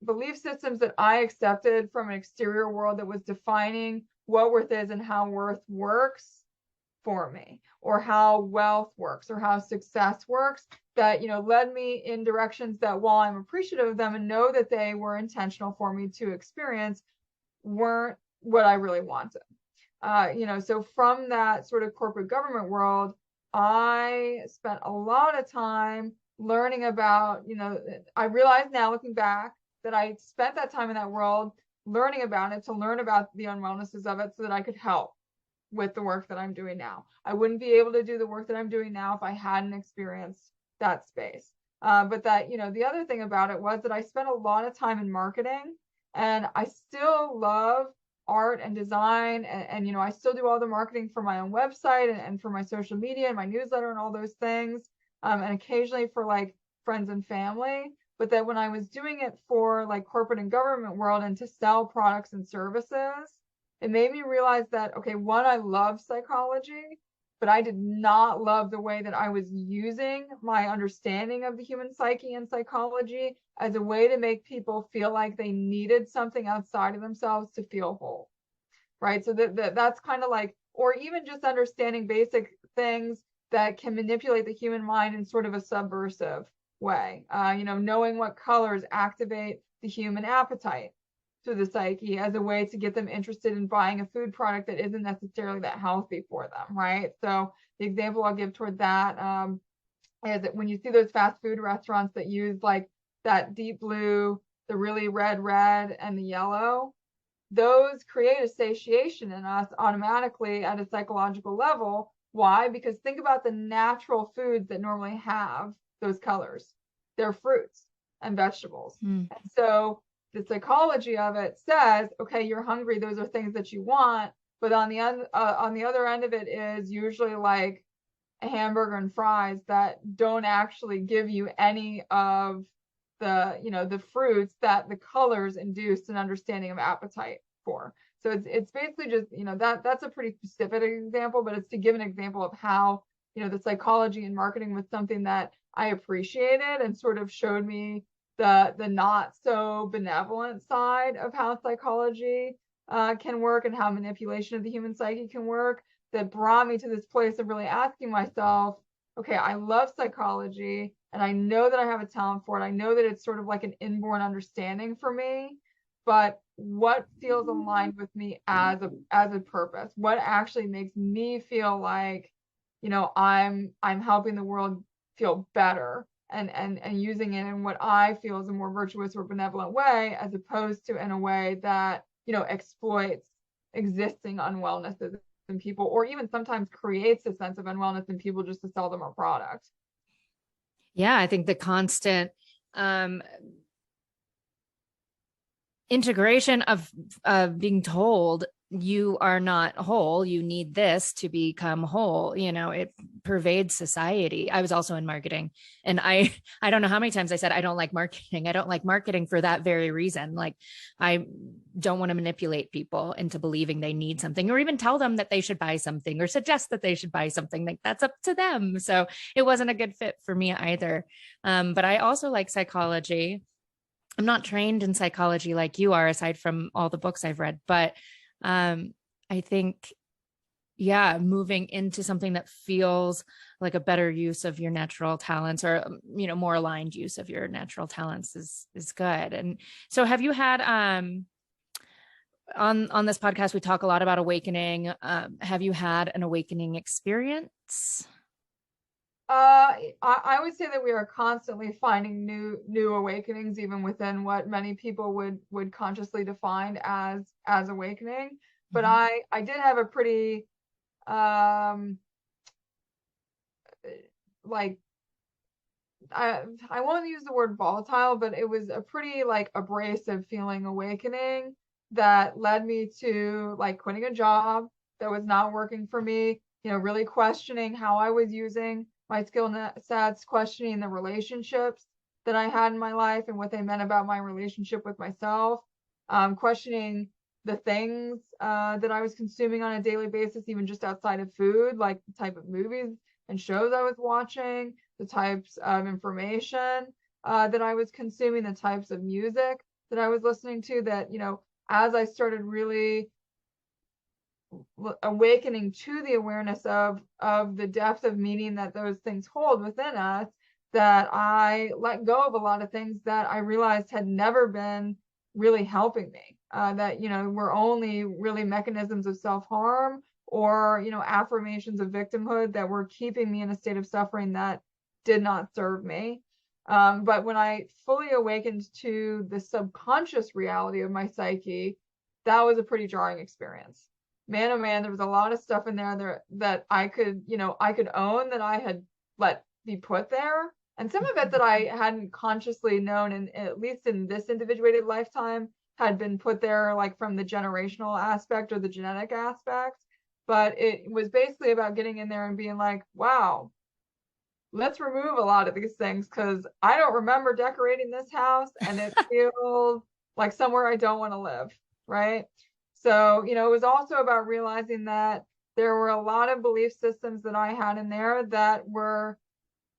[SPEAKER 2] belief systems that I accepted from an exterior world that was defining what worth is and how worth works for me, or how wealth works, or how success works, that, led me in directions that, while I'm appreciative of them and know that they were intentional for me to experience, weren't what I really wanted. So from that sort of corporate government world, I spent a lot of time learning about, I realize now, looking back, that I spent that time in that world learning about it, to learn about the unwellnesses of it so that I could help with the work that I'm doing now. I wouldn't be able to do the work that I'm doing now if I hadn't experienced that space. But that, the other thing about it was that I spent a lot of time in marketing, and I still love art and design, and I still do all the marketing for my own website, and for my social media and my newsletter and all those things, and occasionally for like friends and family. But that when I was doing it for like corporate and government world and to sell products and services, it made me realize that, okay, one, I love psychology, but I did not love the way that I was using my understanding of the human psyche and psychology as a way to make people feel like they needed something outside of themselves to feel whole, right? So that's kind of like, or even just understanding basic things that can manipulate the human mind in sort of a subversive way. Knowing what colors activate the human appetite to the psyche as a way to get them interested in buying a food product that isn't necessarily that healthy for them, right? So the example I'll give toward that is that when you see those fast food restaurants that use like that deep blue, the really red, and the yellow, those create a satiation in us automatically at a psychological level. Why? Because think about the natural foods that normally have those colors. They're fruits and vegetables. And so the psychology of it says, okay, you're hungry. Those are things that you want. But on the other end of it is usually like a hamburger and fries that don't actually give you any of the fruits that the colors induce an understanding of appetite for. So it's basically just, that's a pretty specific example, but it's to give an example of how, the psychology and marketing was something that I appreciated and sort of showed me the not so benevolent side of how psychology can work, and how manipulation of the human psyche can work, that brought me to this place of really asking myself, okay, I love psychology and I know that I have a talent for it. I know that it's sort of like an inborn understanding for me, but what feels aligned with me as a purpose? What actually makes me feel like, I'm helping the world feel better, and using it in what I feel is a more virtuous or benevolent way, as opposed to in a way that, exploits existing unwellnesses in people, or even sometimes creates a sense of unwellness in people just to sell them a product.
[SPEAKER 1] Yeah, I think the constant integration of being told you are not whole, you need this to become whole, it pervades society. I was also in marketing, and I don't know how many times I said I don't like marketing for that very reason. Like, I don't want to manipulate people into believing they need something, or even tell them that they should buy something, or suggest that they should buy something. Like, that's up to them. So it wasn't a good fit for me either. But I also like psychology. I'm not trained in psychology like you are, aside from all the books I've read, but I think, yeah, moving into something that feels like a better use of your natural talents, or, more aligned use of your natural talents is good. And so have you had, on this podcast, we talk a lot about awakening. Have you had an awakening experience?
[SPEAKER 2] I would say that we are constantly finding new awakenings, even within what many people would consciously define as awakening. But I did have a pretty like, I won't use the word volatile, but it was a pretty like abrasive feeling awakening that led me to like quitting a job that was not working for me, really questioning how I was using my skill sets, questioning the relationships that I had in my life and what they meant about my relationship with myself, questioning the things that I was consuming on a daily basis, even just outside of food, like the type of movies and shows I was watching, the types of information that I was consuming, the types of music that I was listening to, that, as I started really awakening to the awareness of the depth of meaning that those things hold within us, that I let go of a lot of things that I realized had never been really helping me, that, were only really mechanisms of self-harm, or, affirmations of victimhood that were keeping me in a state of suffering that did not serve me. But when I fully awakened to the subconscious reality of my psyche, that was a pretty jarring experience. Man, oh man, there was a lot of stuff in there that I could, I could own, that I had let be put there. And some of it that I hadn't consciously known, and at least in this individuated lifetime, had been put there, like from the generational aspect or the genetic aspect. But it was basically about getting in there and being like, wow, let's remove a lot of these things, because I don't remember decorating this house and it feels like somewhere I don't want to live, right? So, it was also about realizing that there were a lot of belief systems that I had in there that were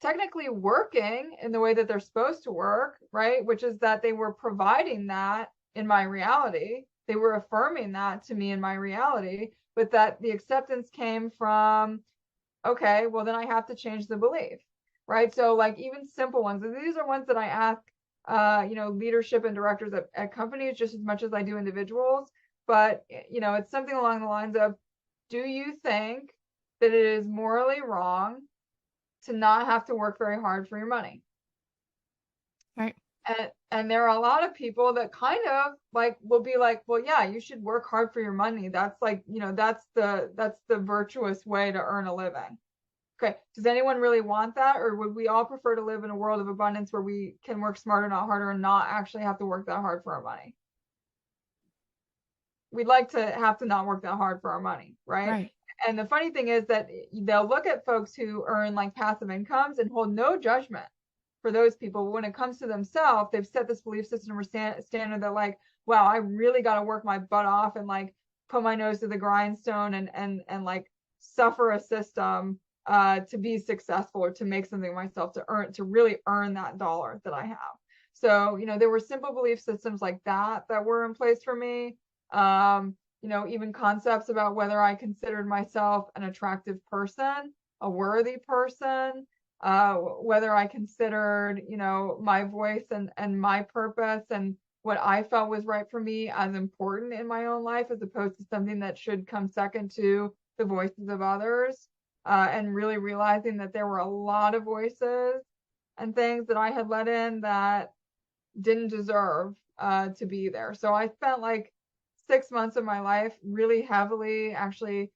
[SPEAKER 2] technically working in the way that they're supposed to work, right? Which is that they were providing that in my reality. They were affirming that to me in my reality, but that the acceptance came from, okay, well, then I have to change the belief, right? So like even simple ones, and these are ones that I ask, leadership and directors at companies just as much as I do individuals. But, it's something along the lines of, do you think that it is morally wrong to not have to work very hard for your money?
[SPEAKER 1] Right.
[SPEAKER 2] And there are a lot of people that kind of like will be like, well, yeah, you should work hard for your money. That's like, that's the virtuous way to earn a living. Okay. Does anyone really want that? Or would we all prefer to live in a world of abundance where we can work smarter, not harder, and not actually have to work that hard for our money? We'd like to have to not work that hard for our money, right?
[SPEAKER 1] Right.
[SPEAKER 2] And the funny thing is that they'll look at folks who earn like passive incomes and hold no judgment for those people. When it comes to themselves, they've set this belief system or standard that like, wow, I really got to work my butt off and like put my nose to the grindstone and like suffer a system to be successful, or to make something of myself, to really earn that dollar that I have. So, there were simple belief systems like that were in place for me. Even concepts about whether I considered myself an attractive person, a worthy person, whether I considered, my voice and my purpose and what I felt was right for me as important in my own life, as opposed to something that should come second to the voices of others. And really realizing that there were a lot of voices and things that I had let in that didn't deserve to be there. So I spent like 6 months of my life really heavily actually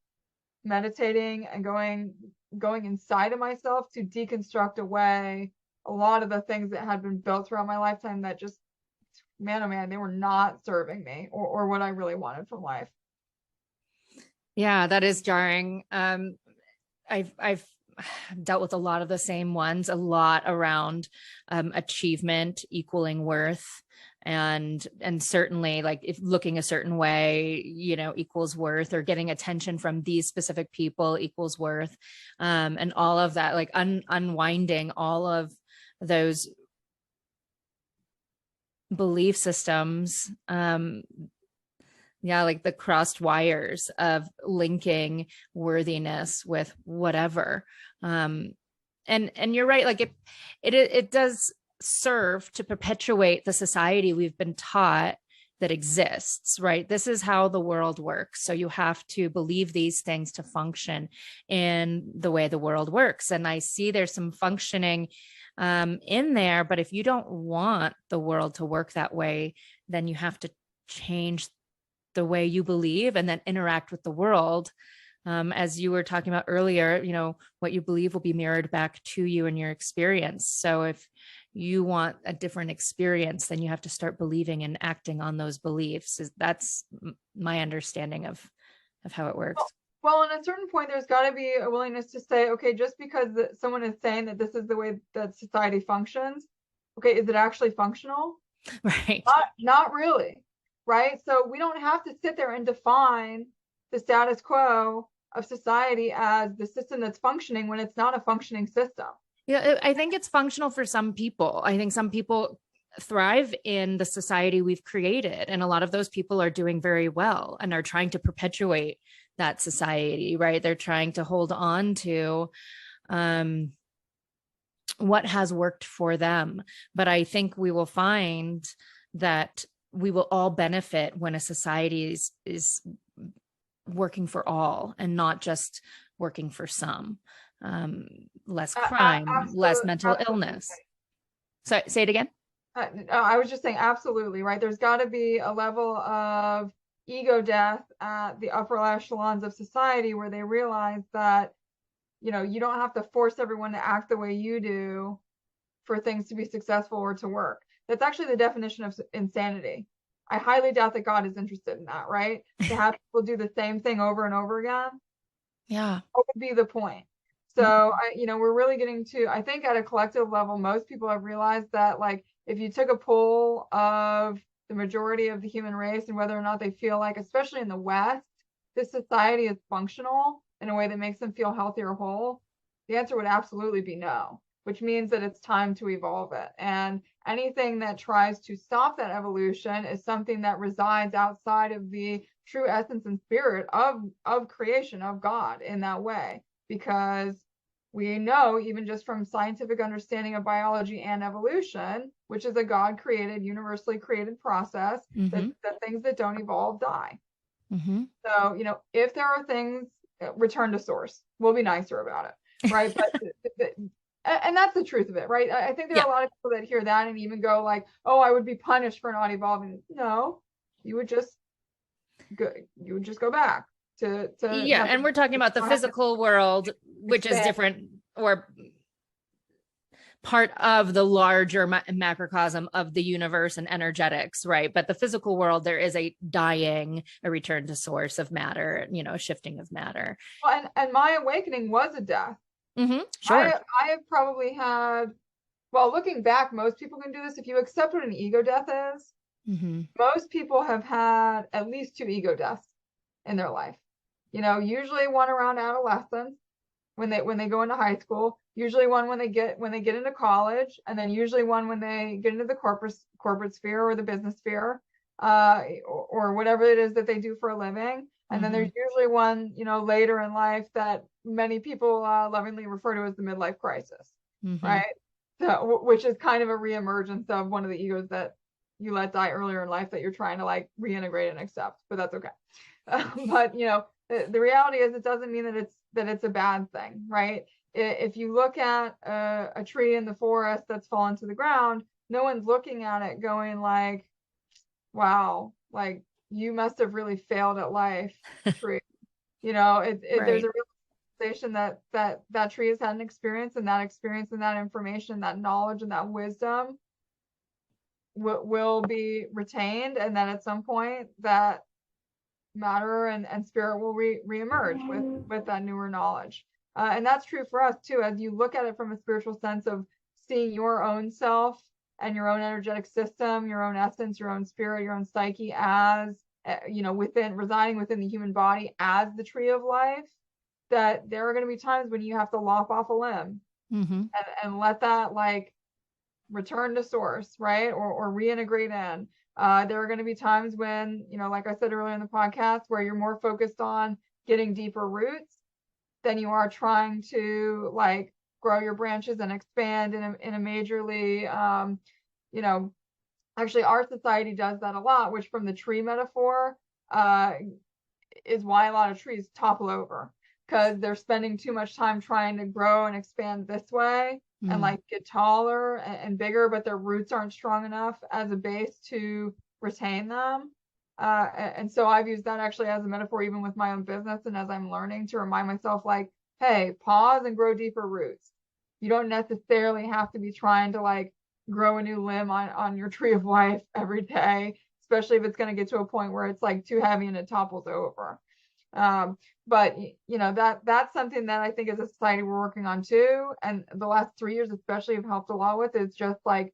[SPEAKER 2] meditating and going inside of myself to deconstruct away a lot of the things that had been built throughout my lifetime that just, man, oh man, they were not serving me or what I really wanted from life.
[SPEAKER 1] Yeah, that is jarring. I've dealt with a lot of the same ones, a lot around achievement equaling worth, and certainly like if looking a certain way, equals worth, or getting attention from these specific people equals worth, and all of that, like unwinding all of those belief systems. Yeah, like the crossed wires of linking worthiness with whatever. And you're right, like it does serve to perpetuate the society we've been taught that exists, right? This is how the world works. So you have to believe these things to function in the way the world works. And I see there's some functioning in there, but if you don't want the world to work that way, then you have to change the way you believe and then interact with the world. As you were talking about earlier, what you believe will be mirrored back to you in your experience. So if you want a different experience, then you have to start believing and acting on those beliefs. That's my understanding of how it works.
[SPEAKER 2] Well, at a certain point, there's got to be a willingness to say, okay, just because someone is saying that this is the way that society functions, okay, is it actually functional?
[SPEAKER 1] Right.
[SPEAKER 2] Not really. Right? So we don't have to sit there and define the status quo of society as the system that's functioning when it's not a functioning system.
[SPEAKER 1] Yeah, I think it's functional for some people. I think some people thrive in the society we've created, and a lot of those people are doing very well and are trying to perpetuate that society, right? They're trying to hold on to um, what has worked for them. But I think we will find that we will all benefit when a society is working for all and not just working for some. Um, Less crime, less mental
[SPEAKER 2] Absolutely.
[SPEAKER 1] illness. So say it again.
[SPEAKER 2] I was just saying, absolutely, right? There's got to be a level of ego death at the upper echelons of society where they realize that, you don't have to force everyone to act the way you do for things to be successful or to work. That's actually the definition of insanity. I highly doubt that God is interested in that, right? To have people do the same thing over and over again.
[SPEAKER 1] Yeah.
[SPEAKER 2] What would be the point? So we're really getting to, I think at a collective level, most people have realized that, like, if you took a poll of the majority of the human race and whether or not they feel like, especially in the West, this society is functional in a way that makes them feel healthy or whole, the answer would absolutely be no, which means that it's time to evolve it. And anything that tries to stop that evolution is something that resides outside of the true essence and spirit of creation, of God, in that way, because we know, even just from scientific understanding of biology and evolution, which is a God created, universally created process,
[SPEAKER 1] Mm-hmm.
[SPEAKER 2] that things that don't evolve die.
[SPEAKER 1] Mm-hmm.
[SPEAKER 2] So, if there are things, return to source. We'll be nicer about it, right? But and that's the truth of it, right? I think there
[SPEAKER 1] Yeah.
[SPEAKER 2] are a lot of people that hear that and even go like, "Oh, I would be punished for not evolving." No, you would just go back to
[SPEAKER 1] Yeah. And we're talking about the physical world, which is
[SPEAKER 2] expand.
[SPEAKER 1] different, or part of the larger macrocosm of the universe and energetics, right? But the physical world, there is a dying, a return to source of matter, a shifting of matter.
[SPEAKER 2] Well, and my awakening was a death.
[SPEAKER 1] Mm-hmm. Sure.
[SPEAKER 2] I have probably had, well, looking back, most people can do this. If you accept what an ego death is,
[SPEAKER 1] Mm-hmm.
[SPEAKER 2] most people have had at least 2 ego deaths in their life. Usually one around adolescence, when they go into high school, usually one when they get into college, and then usually one when they get into the corporate sphere or the business sphere, or whatever it is that they do for a living. And then there's usually one, later in life that many people lovingly refer to as the midlife crisis,
[SPEAKER 1] Mm-hmm.
[SPEAKER 2] right? So, which is kind of a reemergence of one of the egos that you let die earlier in life that you're trying to like reintegrate and accept, but that's okay. But the reality is, it doesn't mean that it's a bad thing, right? If you look at a tree in the forest that's fallen to the ground, no one's looking at it going like, wow, like you must have really failed at life, tree.
[SPEAKER 1] Right.
[SPEAKER 2] There's a realization that tree has had an experience, and that information, that knowledge, and that wisdom will be retained, and then at some point that matter and spirit will reemerge with that newer knowledge. And that's true for us too, as you look at it from a spiritual sense of seeing your own self and your own energetic system, your own essence, your own spirit, your own psyche as, residing within the human body as the tree of life, that there are going to be times when you have to lop off a limb and let that like return to source, right? Or reintegrate in. There are going to be times when, like I said earlier in the podcast, where you're more focused on getting deeper roots than you are trying to like grow your branches and expand in a majorly, actually our society does that a lot, which from the tree metaphor, is why a lot of trees topple over, because they're spending too much time trying to grow and expand this way and like get taller and bigger, but their roots aren't strong enough as a base to retain them. And so I've used that actually as a metaphor, even with my own business, and as I'm learning to remind myself, like, hey, pause and grow deeper roots. You don't necessarily have to be trying to like grow a new limb on your tree of life every day, especially if it's going to get to a point where it's like too heavy and it topples over. But that's something that I think as a society we're working on too, and the last 3 years especially have helped a lot with, is just like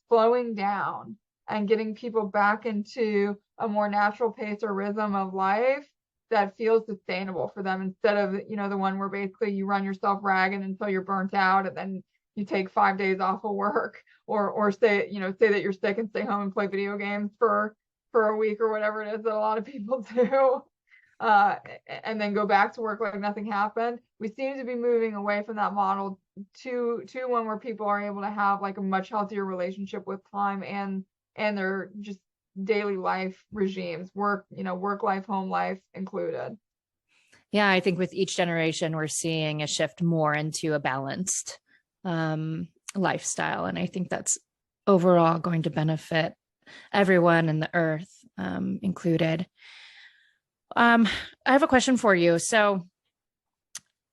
[SPEAKER 2] slowing down and getting people back into a more natural pace or rhythm of life that feels sustainable for them, instead of the one where basically you run yourself ragged until you're burnt out, and then you take 5 days off of work, or say that you're sick and stay home and play video games for a week or whatever it is that a lot of people do. and then go back to work like nothing happened. We seem to be moving away from that model to one where people are able to have like a much healthier relationship with time and their just daily life regimes, work, work life, home life included.
[SPEAKER 1] Yeah, I think with each generation, we're seeing a shift more into a balanced lifestyle. And I think that's overall going to benefit everyone and the earth included. I have a question for you. So,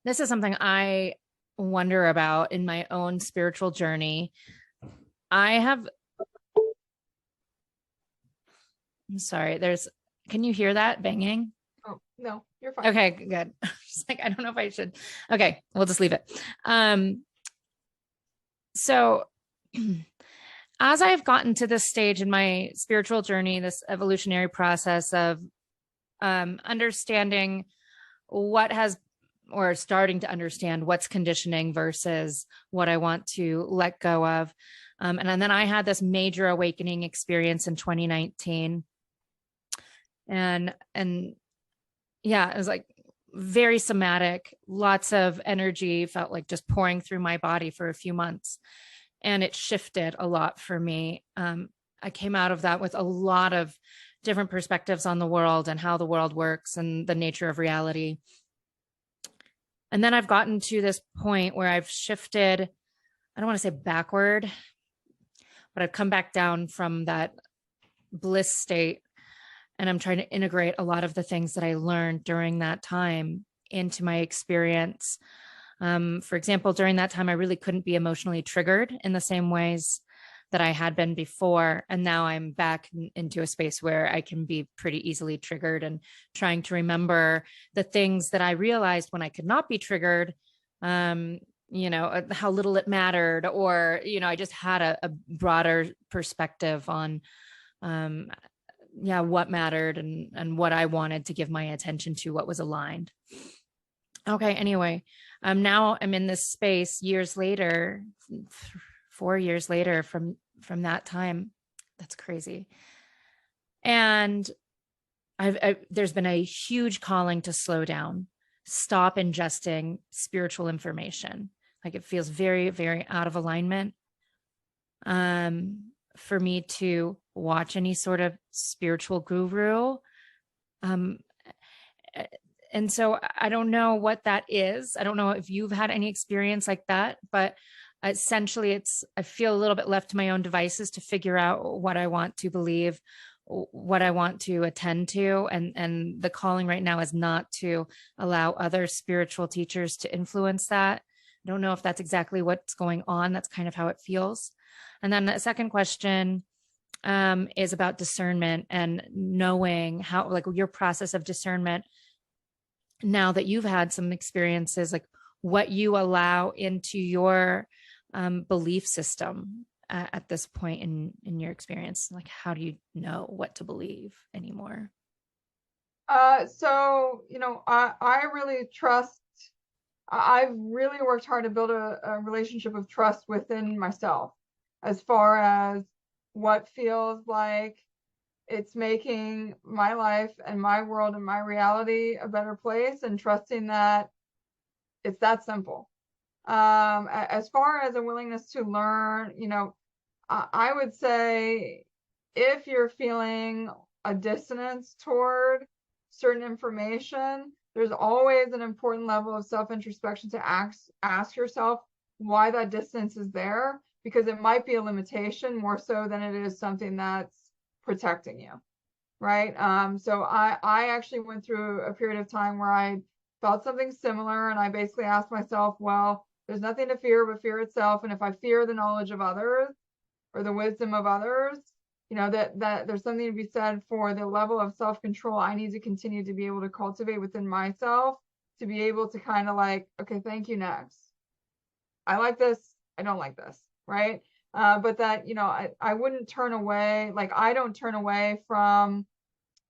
[SPEAKER 1] this is something I wonder about in my own spiritual journey. I'm sorry, can you hear that banging?
[SPEAKER 2] Oh, no, you're fine.
[SPEAKER 1] Okay, good. Just like, I don't know if I should. Okay, we'll just leave it. So as I've gotten to this stage in my spiritual journey, this evolutionary process of understanding what has, or starting to understand what's conditioning versus what I want to let go of. And then I had this major awakening experience in 2019. And yeah, it was like very somatic, lots of energy, felt like just pouring through my body for a few months. And it shifted a lot for me. I came out of that with a lot of different perspectives on the world and how the world works and the nature of reality. And then I've gotten to this point where I've shifted, I don't want to say backward, but I've come back down from that bliss state. And I'm trying to integrate a lot of the things that I learned during that time into my experience. For example, during that time, I really couldn't be emotionally triggered in the same ways that I had been before. And now I'm back into a space where I can be pretty easily triggered, and trying to remember the things that I realized when I could not be triggered, how little it mattered, or, I just had a broader perspective on, what mattered and what I wanted to give my attention to, what was aligned. Okay. Anyway, now I'm in this space years later, 4 years later from that time. That's crazy. And there's been a huge calling to slow down, stop ingesting spiritual information. Like, it feels very, very out of alignment. For me to watch any sort of spiritual guru. And so I don't know what that is. I don't know if you've had any experience like that, but essentially I feel a little bit left to my own devices to figure out what I want to believe, what I want to attend to. And the calling right now is not to allow other spiritual teachers to influence that. I don't know if that's exactly what's going on. That's kind of how it feels. And then the second question is about discernment and knowing how, like, your process of discernment now that you've had some experiences, like what you allow into your belief system at this point in your experience. Like, how do you know what to believe anymore?
[SPEAKER 2] So, I really trust. I've really worked hard to build a relationship of trust within myself, as far as what feels like it's making my life and my world and my reality a better place, and trusting that it's that simple. As far as a willingness to learn, I would say if you're feeling a dissonance toward certain information, there's always an important level of self-introspection to ask yourself why that distance is there, because it might be a limitation more so than it is something that's protecting you, right? So I actually went through a period of time where I felt something similar, and I basically asked myself, well, there's nothing to fear but fear itself, and if I fear the knowledge of others or the wisdom of others, that there's something to be said for the level of self-control I need to continue to be able to cultivate within myself, to be able to kind of like, okay, thank you, next. I like this, I don't like this, right? But that, I wouldn't turn away, like I don't turn away from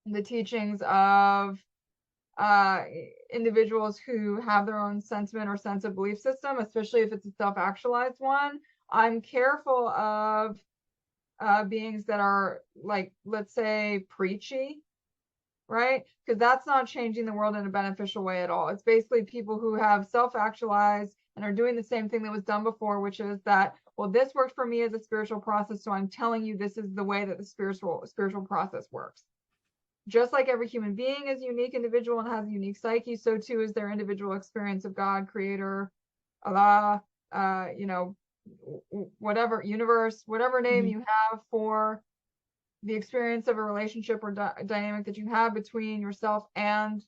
[SPEAKER 2] the teachings of individuals who have their own sentiment or sense of belief system, especially if it's a self-actualized one. I'm careful of beings that are, like, let's say, preachy, right? Because that's not changing the world in a beneficial way at all. It's basically people who have self-actualized and are doing the same thing that was done before, which is that, well, this worked for me as a spiritual process, so I'm telling you this is the way that the spiritual process works. Just like every human being is a unique individual and has a unique psyche, so too is their individual experience of God, creator, Allah, whatever, universe, whatever name you have for the experience of a relationship or dynamic that you have between yourself and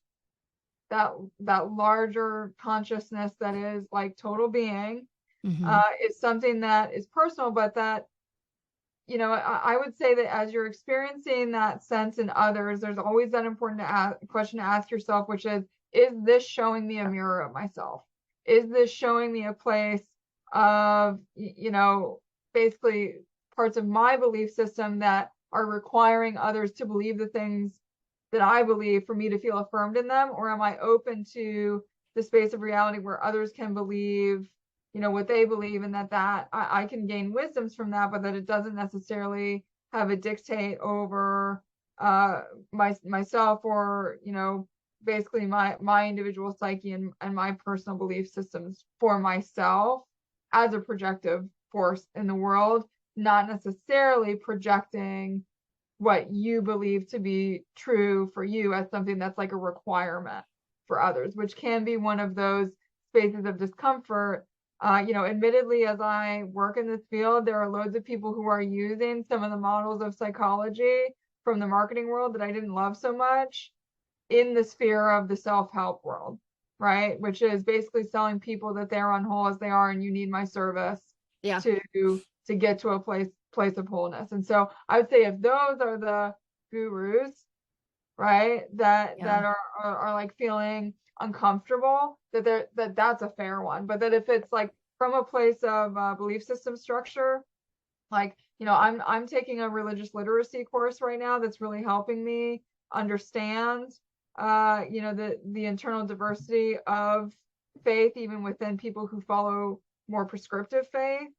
[SPEAKER 2] that larger consciousness that is like total being, is something that is personal, but that, I would say that as you're experiencing that sense in others, there's always that important question to ask yourself, which is this showing me a mirror of myself? Is this showing me a place of, basically parts of my belief system that are requiring others to believe the things that I believe for me to feel affirmed in them? Or am I open to the space of reality where others can believe what they believe, and that I can gain wisdoms from that, but that it doesn't necessarily have a dictate over myself, or basically my individual psyche and my personal belief systems for myself as a projective force in the world, not necessarily projecting what you believe to be true for you as something that's like a requirement for others, which can be one of those spaces of discomfort. Admittedly, as I work in this field, there are loads of people who are using some of the models of psychology from the marketing world that I didn't love so much in the sphere of the self-help world, right? Which is basically selling people that they're unwhole as they are, and you need my service to get to a place of wholeness. And so I would say if those are the gurus, right, that are like feeling uncomfortable, that's a fair one. But that if it's like from a place of belief system structure, like I'm taking a religious literacy course right now that's really helping me understand the internal diversity of faith, even within people who follow more prescriptive faith,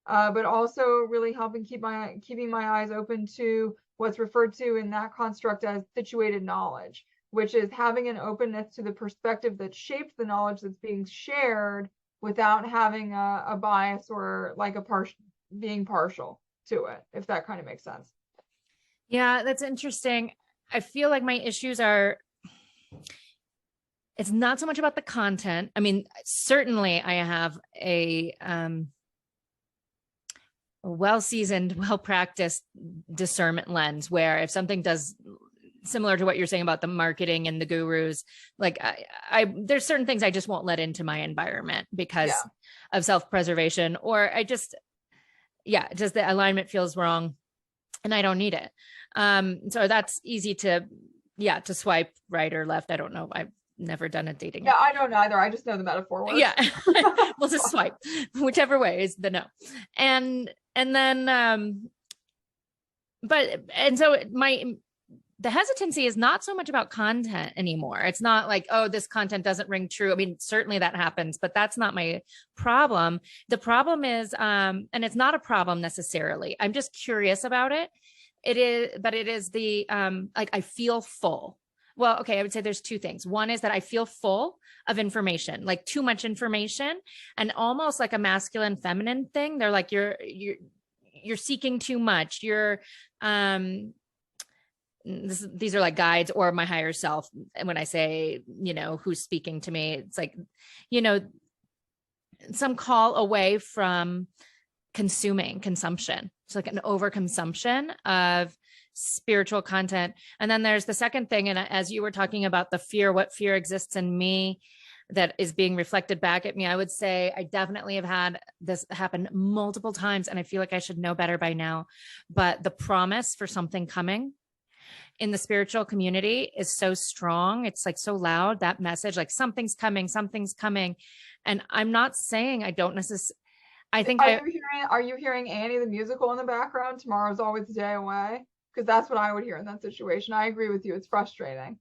[SPEAKER 2] but also really helping keeping my eyes open to what's referred to in that construct as situated knowledge, which is having an openness to the perspective that shaped the knowledge that's being shared without having a bias or like being partial to it, if that kind of makes sense.
[SPEAKER 1] Yeah, that's interesting. I feel like my issues it's not so much about the content. I mean, certainly I have a well-seasoned, well-practiced discernment lens where if something does similar to what you're saying about the marketing and the gurus, like I there's certain things I just won't let into my environment because of self-preservation, or just the alignment feels wrong and I don't need it. So that's easy to swipe right or left. I don't know. I've never done a dating.
[SPEAKER 2] Yeah, I don't either. I just know the metaphor works.
[SPEAKER 1] Yeah. We'll just swipe whichever way is the no. And then so the hesitancy is not so much about content anymore. It's not like, oh, this content doesn't ring true. I mean, certainly that happens, but that's not my problem. The problem is, and it's not a problem necessarily. I'm just curious about it. It is the, like, I feel full. Well, okay, I would say there's two things. One is that I feel full of information, like too much information, and almost like a masculine feminine thing. They're like, you're seeking too much. These are like guides or my higher self. And when I say, who's speaking to me, it's like, some call away from consumption. It's like an overconsumption of spiritual content. And then there's the second thing. And as you were talking about the fear, what fear exists in me that is being reflected back at me, I would say I definitely have had this happen multiple times, and I feel like I should know better by now. But the promise for something coming in the spiritual community is so strong. It's like so loud, that message, like something's coming. And I'm not saying I don't necessarily, I think
[SPEAKER 2] are you hearing Annie the musical in the background? Tomorrow's always a day away. Because that's what I would hear in that situation. I agree with you. It's frustrating.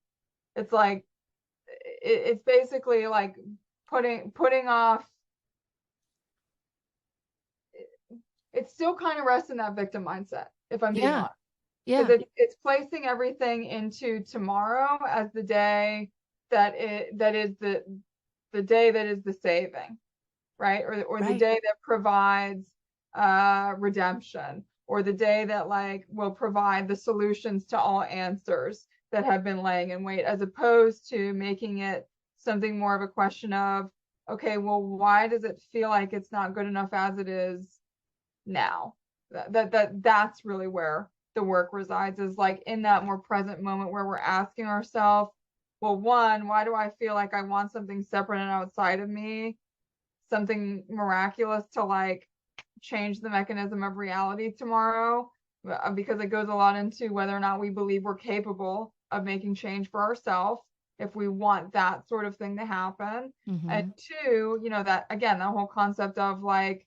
[SPEAKER 2] It's like, it's basically like putting off. It still kind of rests in that victim mindset, if I'm being honest.
[SPEAKER 1] Yeah.
[SPEAKER 2] Because it's placing everything into tomorrow as the day that is the day that is the saving, right? Or the
[SPEAKER 1] Right.
[SPEAKER 2] day that provides redemption, or the day that like will provide the solutions to all answers that have been laying in wait, as opposed to making it something more of a question of, okay, well, why does it feel like it's not good enough as it is now? That's really where the work resides, is like in that more present moment where we're asking ourselves, well, one, why do I feel like I want something separate and outside of me, something miraculous to like change the mechanism of reality tomorrow? Because it goes a lot into whether or not we believe we're capable of making change for ourselves, if we want that sort of thing to happen. And
[SPEAKER 1] Hmm.
[SPEAKER 2] two, that again, that whole concept of like,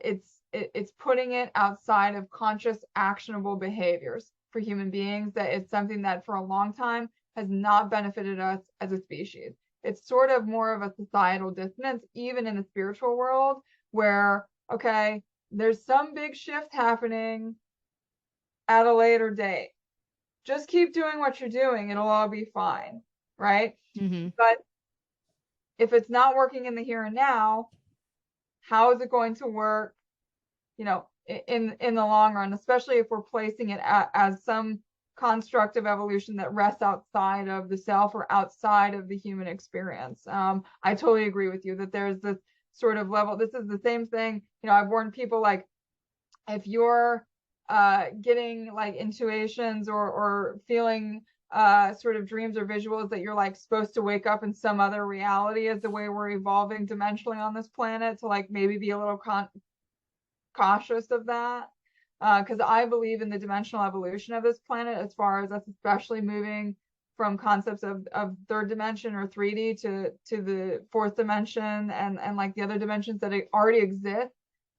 [SPEAKER 2] it's putting it outside of conscious actionable behaviors for human beings, that it's something that for a long time has not benefited us as a species. It's sort of more of a societal dissonance, even in the spiritual world, where, okay, there's some big shift happening at a later date. Just keep doing what you're doing, it'll all be fine, right?
[SPEAKER 1] Hmm.
[SPEAKER 2] But if it's not working in the here and now, how is it going to work, in the long run, especially if we're placing it as some construct of evolution that rests outside of the self or outside of the human experience. I totally agree with you that there's this sort of level. This is the same thing. I've warned people, like, if you're getting like intuitions or feeling sort of dreams or visuals that you're like supposed to wake up in some other reality, as the way we're evolving dimensionally on this planet, to like maybe be a little cautious of that, because I believe in the dimensional evolution of this planet, as far as us especially moving from concepts of third dimension or 3D to the fourth dimension, and like the other dimensions that already exist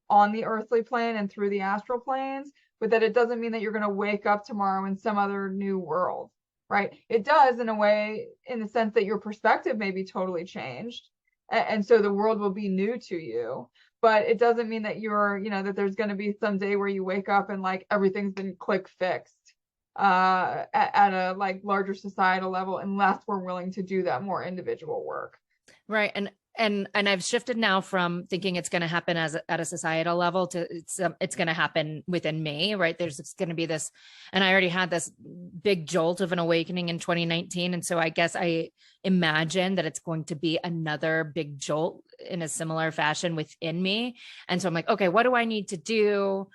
[SPEAKER 2] on the earthly plane and through the astral planes. But that it doesn't mean that you're going to wake up tomorrow in some other new world, right? It does, in a way, in the sense that your perspective may be totally changed, and so the world will be new to you. But it doesn't mean that that there's going to be some day where you wake up and like everything's been click fixed at a like larger societal level, unless we're willing to do that more individual work.
[SPEAKER 1] Right. And I've shifted now from thinking it's going to happen at a societal level to it's going to happen within me, right? There's going to be this, and I already had this big jolt of an awakening in 2019, and so I guess I imagine that it's going to be another big jolt in a similar fashion within me. And so I'm like, okay, what do I need to do?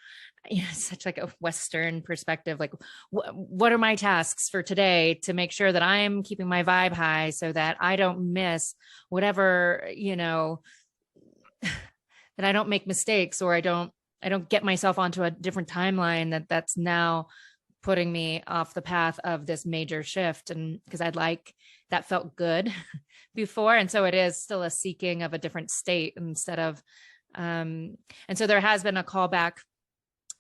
[SPEAKER 1] Such like a Western perspective, like what are my tasks for today to make sure that I'm keeping my vibe high so that I don't miss whatever, that I don't make mistakes, or I don't get myself onto a different timeline that's now putting me off the path of this major shift. And because that felt good before. And so it is still a seeking of a different state instead of, and so there has been a callback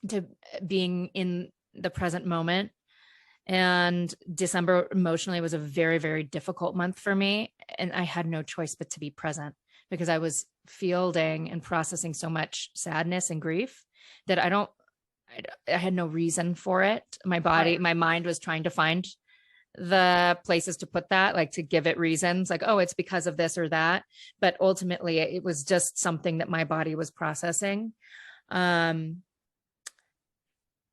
[SPEAKER 1] to being in the present moment. And December emotionally was a very, very difficult month for me. And I had no choice but to be present, because I was fielding and processing so much sadness and grief that I had no reason for it.
[SPEAKER 2] Right.
[SPEAKER 1] My mind was trying to find the places to put that, like to give it reasons, like, oh, it's because of this or that. But ultimately, it was just something that my body was processing. Um,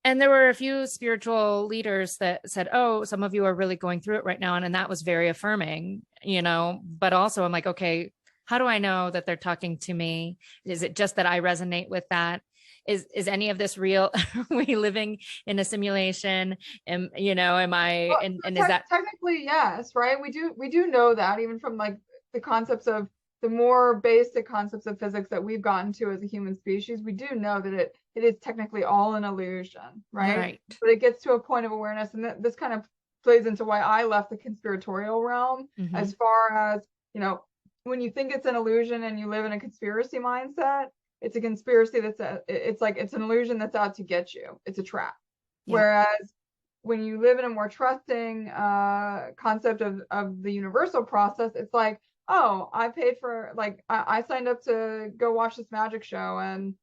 [SPEAKER 1] and there were a few spiritual leaders that said, oh, some of you are really going through it right now. And that was very affirming, but also I'm like, okay, how do I know that they're talking to me? Is it just that I resonate with that? Is any of this real? Are we living in a simulation? Am I,
[SPEAKER 2] Well,
[SPEAKER 1] and
[SPEAKER 2] so
[SPEAKER 1] is that
[SPEAKER 2] technically, yes, right? We do know that, even from like the concepts of the more basic concepts of physics that we've gotten to as a human species. We do know that it is technically all an illusion, right?
[SPEAKER 1] right?
[SPEAKER 2] But it gets to a point of awareness, and this kind of plays into why I left the conspiratorial realm,
[SPEAKER 1] Mm-hmm.
[SPEAKER 2] as far as, when you think it's an illusion and you live in a conspiracy mindset, it's a conspiracy it's an illusion that's out to get you. It's a trap.
[SPEAKER 1] Yeah.
[SPEAKER 2] Whereas when you live in a more trusting concept of the universal process, it's like, oh, I paid for, like, I signed up to go watch this magic show, and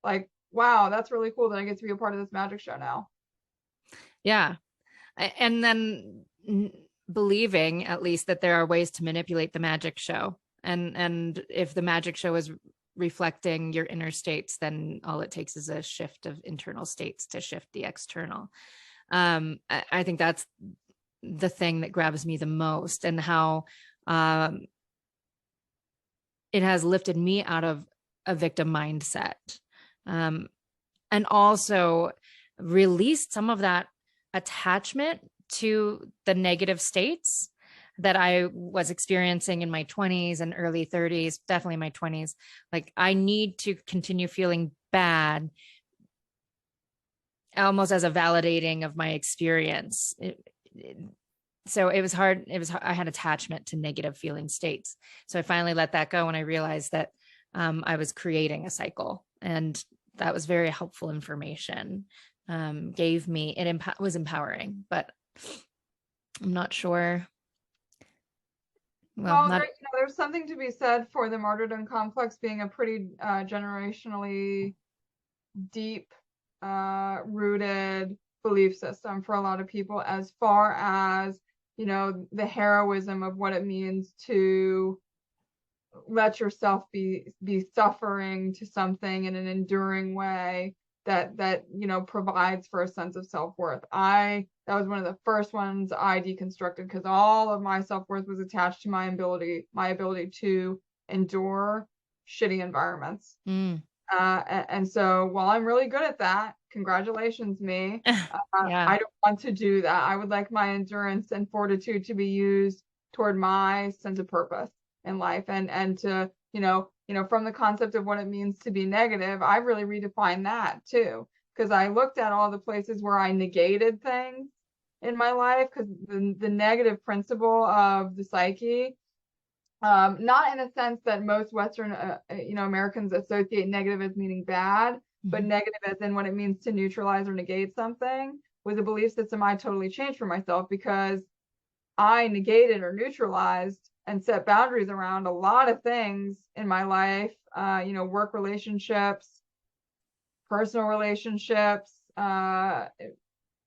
[SPEAKER 2] like, wow, that's really cool that I get to be a part of this magic show now.
[SPEAKER 1] Yeah. And then believing at least that there are ways to manipulate the magic show. And if the magic show is reflecting your inner states, then all it takes is a shift of internal states to shift the external. I think that's the thing that grabs me the most, and how it has lifted me out of a victim mindset, and also released some of that attachment to the negative states that I was experiencing in my 20s and early 30s, definitely my 20s. Like, I need to continue feeling bad almost as a validating of my experience. So it was hard. I had attachment to negative feeling states. So I finally let that go, and I realized that I was creating a cycle, and that was very helpful information. Gave me, it was empowering, but I'm not sure. Well, not.
[SPEAKER 2] There's something to be said for the martyrdom complex being a pretty generationally deep rooted belief system for a lot of people, as far as, the heroism of what it means to let yourself be suffering to something in an enduring way that provides for a sense of self-worth. That was one of the first ones I deconstructed, because all of my self-worth was attached to my ability to endure shitty environments. And so while I'm really good at that, congratulations me.
[SPEAKER 1] Yeah.
[SPEAKER 2] I don't want to do that. I would like my endurance and fortitude to be used toward my sense of purpose in life, and to, from the concept of what it means to be negative, I really redefined that too, because I looked at all the places where I negated things in my life, because the negative principle of the psyche, not in a sense that most Western, Americans associate negative as meaning bad, but negative as in what it means to neutralize or negate something, was a belief system I totally changed for myself, because I negated or neutralized and set boundaries around a lot of things in my life, work relationships, personal relationships,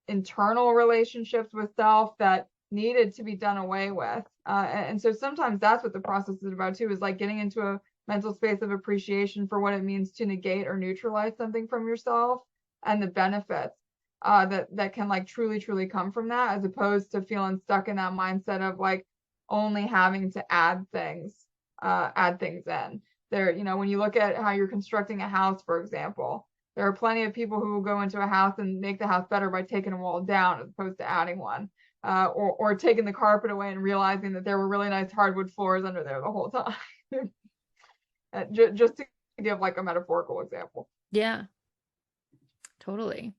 [SPEAKER 2] internal relationships with self, that needed to be done away with. And so sometimes that's what the process is about too, is like getting into a mental space of appreciation for what it means to negate or neutralize something from yourself, and the benefits that can like truly come from that, as opposed to feeling stuck in that mindset of like only having to add things in there. When you look at how you're constructing a house, for example, there are plenty of people who will go into a house and make the house better by taking a wall down as opposed to adding one, or taking the carpet away and realizing that there were really nice hardwood floors under there the whole time. Just to give like a metaphorical example.
[SPEAKER 1] Yeah, totally.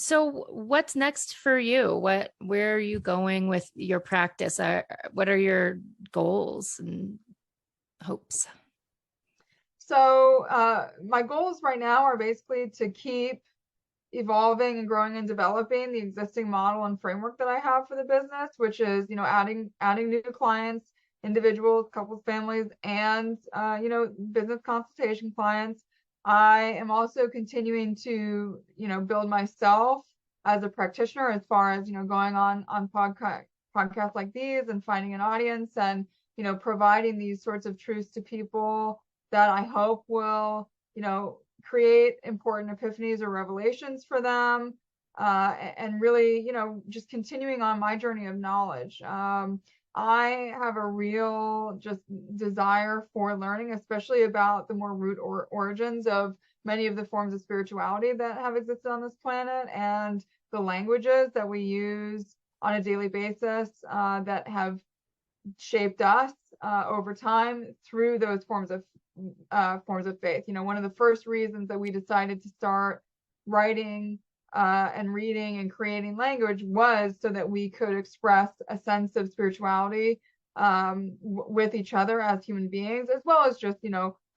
[SPEAKER 1] So what's next for you? Where are you going with your practice? What are your goals and hopes?
[SPEAKER 2] So my goals right now are basically to keep evolving and growing and developing the existing model and framework that I have for the business, which is, adding new clients, individuals, couples, families, and, business consultation clients. I am also continuing to, build myself as a practitioner, as far as, going on podcasts like these and finding an audience, and, providing these sorts of truths to people that I hope will, create important epiphanies or revelations for them, and really, just continuing on my journey of knowledge. I have a real just desire for learning, especially about the more root origins of many of the forms of spirituality that have existed on this planet, and the languages that we use on a daily basis that have shaped us over time through those forms of faith. One of the first reasons that we decided to start writing and reading and creating language was so that we could express a sense of spirituality with each other as human beings, as well as just,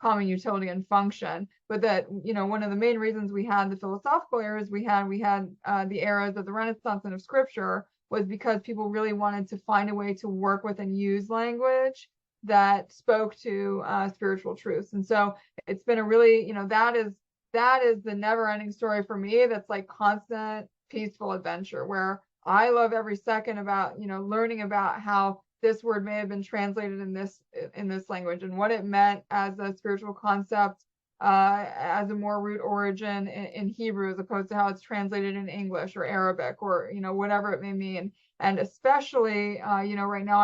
[SPEAKER 2] common utility and function. But that, one of the main reasons we had the philosophical eras we had the eras of the Renaissance and of scripture, was because people really wanted to find a way to work with and use language that spoke to spiritual truths. And so it's been a really, that is that is the never ending story for me. That's like constant peaceful adventure where I love every second about, learning about how this word may have been translated in this language and what it meant as a spiritual concept, as a more root origin in Hebrew, as opposed to how it's translated in English or Arabic or, whatever it may mean. And especially, right now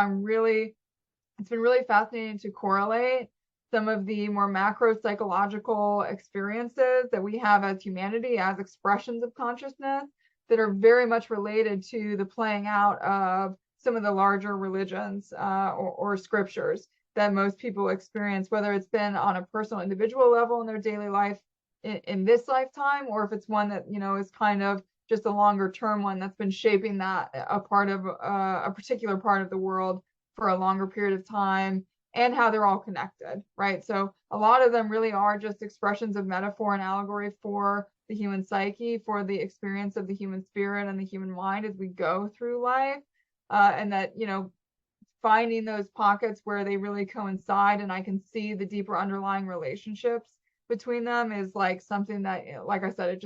[SPEAKER 2] it's been really fascinating to correlate some of the more macro psychological experiences that we have as humanity, as expressions of consciousness, that are very much related to the playing out of some of the larger religions, or scriptures that most people experience, whether it's been on a personal individual level in their daily life in this lifetime, or if it's one that, is kind of just a longer term one that's been shaping that a part of a particular part of the world for a longer period of time, and how they're all connected, right? So a lot of them really are just expressions of metaphor and allegory for the human psyche, for the experience of the human spirit and the human mind as we go through life. And that, finding those pockets where they really coincide and I can see the deeper underlying relationships between them is like something that, like I said,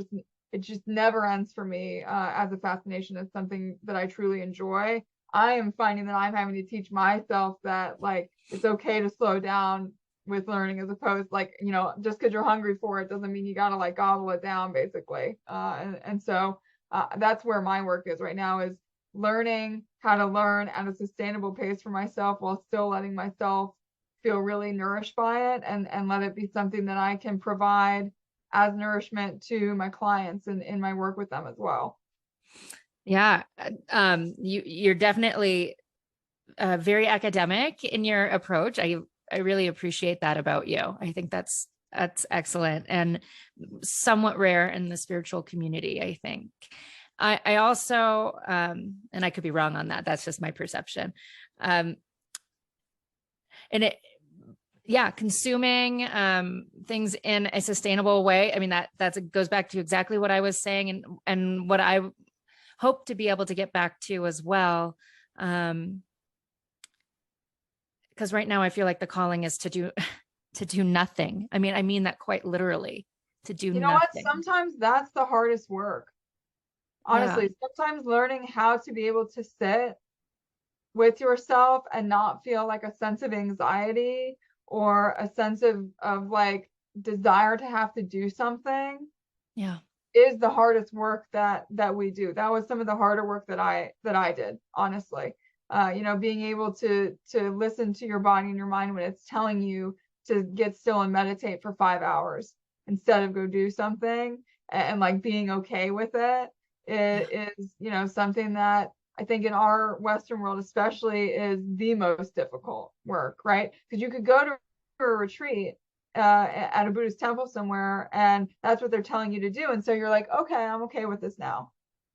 [SPEAKER 2] it just never ends for me, as a fascination. It's something that I truly enjoy. I am finding that I'm having to teach myself that like it's okay to slow down with learning, as opposed like, just because you're hungry for it doesn't mean you gotta like gobble it down, basically. And so that's where my work is right now, is learning how to learn at a sustainable pace for myself while still letting myself feel really nourished by it, and let it be something that I can provide as nourishment to my clients and in my work with them as well.
[SPEAKER 1] Yeah. You're definitely very academic in your approach. I really appreciate that about you. I think that's excellent and somewhat rare in the spiritual community, I think. I also, and I could be wrong on that. That's just my perception. And consuming things in a sustainable way. I mean, that goes back to exactly what I was saying, and what I hope to be able to get back to as well. Because right now I feel like the calling is to do nothing. I mean that quite literally, to do
[SPEAKER 2] You know what?
[SPEAKER 1] nothing.
[SPEAKER 2] Sometimes that's the hardest work. Honestly, sometimes learning how to be able to sit with yourself and not feel like a sense of anxiety or a sense of like desire to have to do something
[SPEAKER 1] Yeah.
[SPEAKER 2] is the hardest work that we do. That was some of the harder work that I did, honestly. Being able to listen to your body and your mind when it's telling you to get still and meditate for 5 hours instead of go do something, and like being okay with it, it is, something that I think in our Western world especially is the most difficult work, right? Because you could go to a retreat at a Buddhist temple somewhere, and that's what they're telling you to do. And so you're like, okay, I'm okay with this now.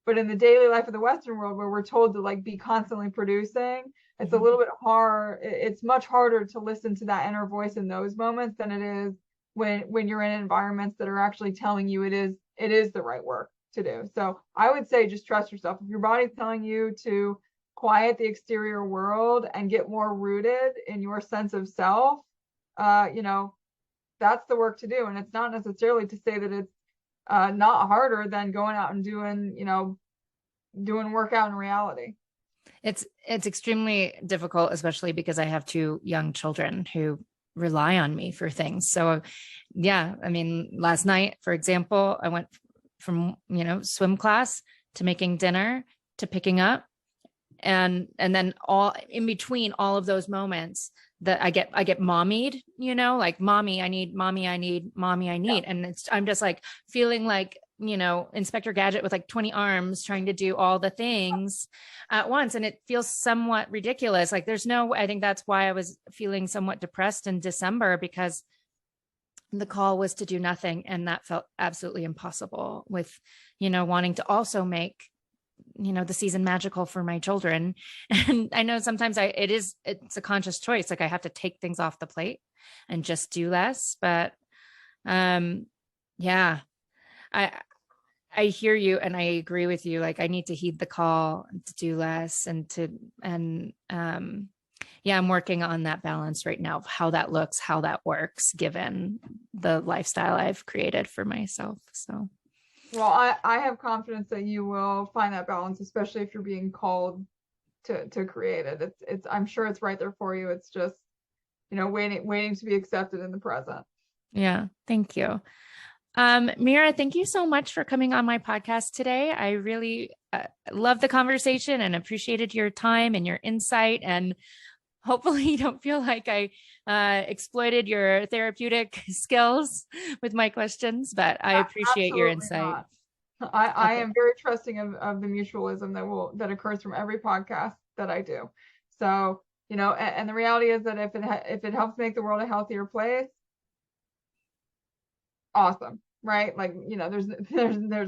[SPEAKER 2] But in the daily life of the Western world, where we're told to like be constantly producing, it's a little bit hard. It's much harder to listen to that inner voice in those moments than it is when you're in environments that are actually telling you it is the right work to do. So I would say just trust yourself. If your body's telling you to quiet the exterior world and get more rooted in your sense of self, that's the work to do. And it's not necessarily to say that it's not harder than going out and doing workout in reality.
[SPEAKER 1] It's extremely difficult, especially because I have two young children who rely on me for things. So yeah, I mean, last night, for example, I went from, swim class to making dinner to picking up. And then all in between all of those moments that I get mommied, like mommy, I need, mommy, I need, mommy, I need. Yeah. And I'm just like feeling like, Inspector Gadget with like 20 arms trying to do all the things at once. And it feels somewhat ridiculous. Like I think that's why I was feeling somewhat depressed in December, because the call was to do nothing. And that felt absolutely impossible with, wanting to also make, the season magical for my children. And I know sometimes it's a conscious choice. Like I have to take things off the plate and just do less. But yeah, I hear you and I agree with you. Like I need to heed the call to do less and yeah, I'm working on that balance right now of how that looks, how that works, given the lifestyle I've created for myself. So,
[SPEAKER 2] Well, I have confidence that you will find that balance, especially if you're being called to create it. I'm sure it's right there for you. It's just, waiting to be accepted in the present.
[SPEAKER 1] yeah, thank you. Mira, thank you so much for coming on my podcast today. I really love the conversation and appreciated your time and your insight. And hopefully, you don't feel like I exploited your therapeutic skills with my questions, but I appreciate your
[SPEAKER 2] Absolutely
[SPEAKER 1] insight.
[SPEAKER 2] not. I
[SPEAKER 1] Okay.
[SPEAKER 2] am very trusting of the mutualism that occurs from every podcast that I do. So, and the reality is that if it helps make the world a healthier place, awesome, right? Like, there's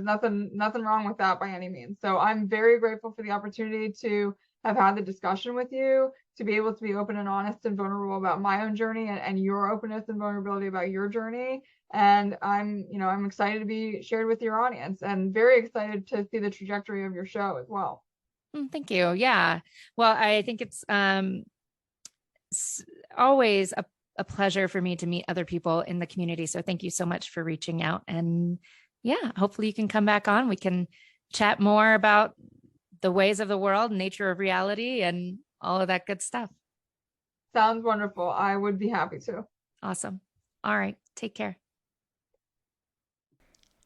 [SPEAKER 2] nothing wrong with that by any means. So I'm very grateful for the opportunity to have had the discussion with you, to be able to be open and honest and vulnerable about my own journey, and your openness and vulnerability about your journey. And I'm excited to be shared with your audience, and very excited to see the trajectory of your show as well.
[SPEAKER 1] Thank you. Yeah. Well, I think it's always a pleasure for me to meet other people in the community. So thank you so much for reaching out. And yeah, hopefully you can come back on. We can chat more about the ways of the world, nature of reality, and all of that good stuff.
[SPEAKER 2] Sounds wonderful. I would be happy to.
[SPEAKER 1] Awesome. All right. Take care.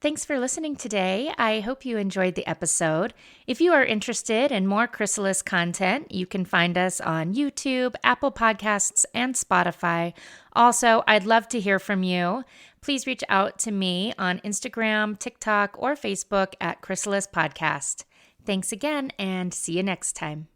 [SPEAKER 1] Thanks for listening today. I hope you enjoyed the episode. If you are interested in more Chrysalis content, you can find us on YouTube, Apple Podcasts, and Spotify. Also, I'd love to hear from you. Please reach out to me on Instagram, TikTok, or Facebook at Chrysalis Podcast. Thanks again, and see you next time.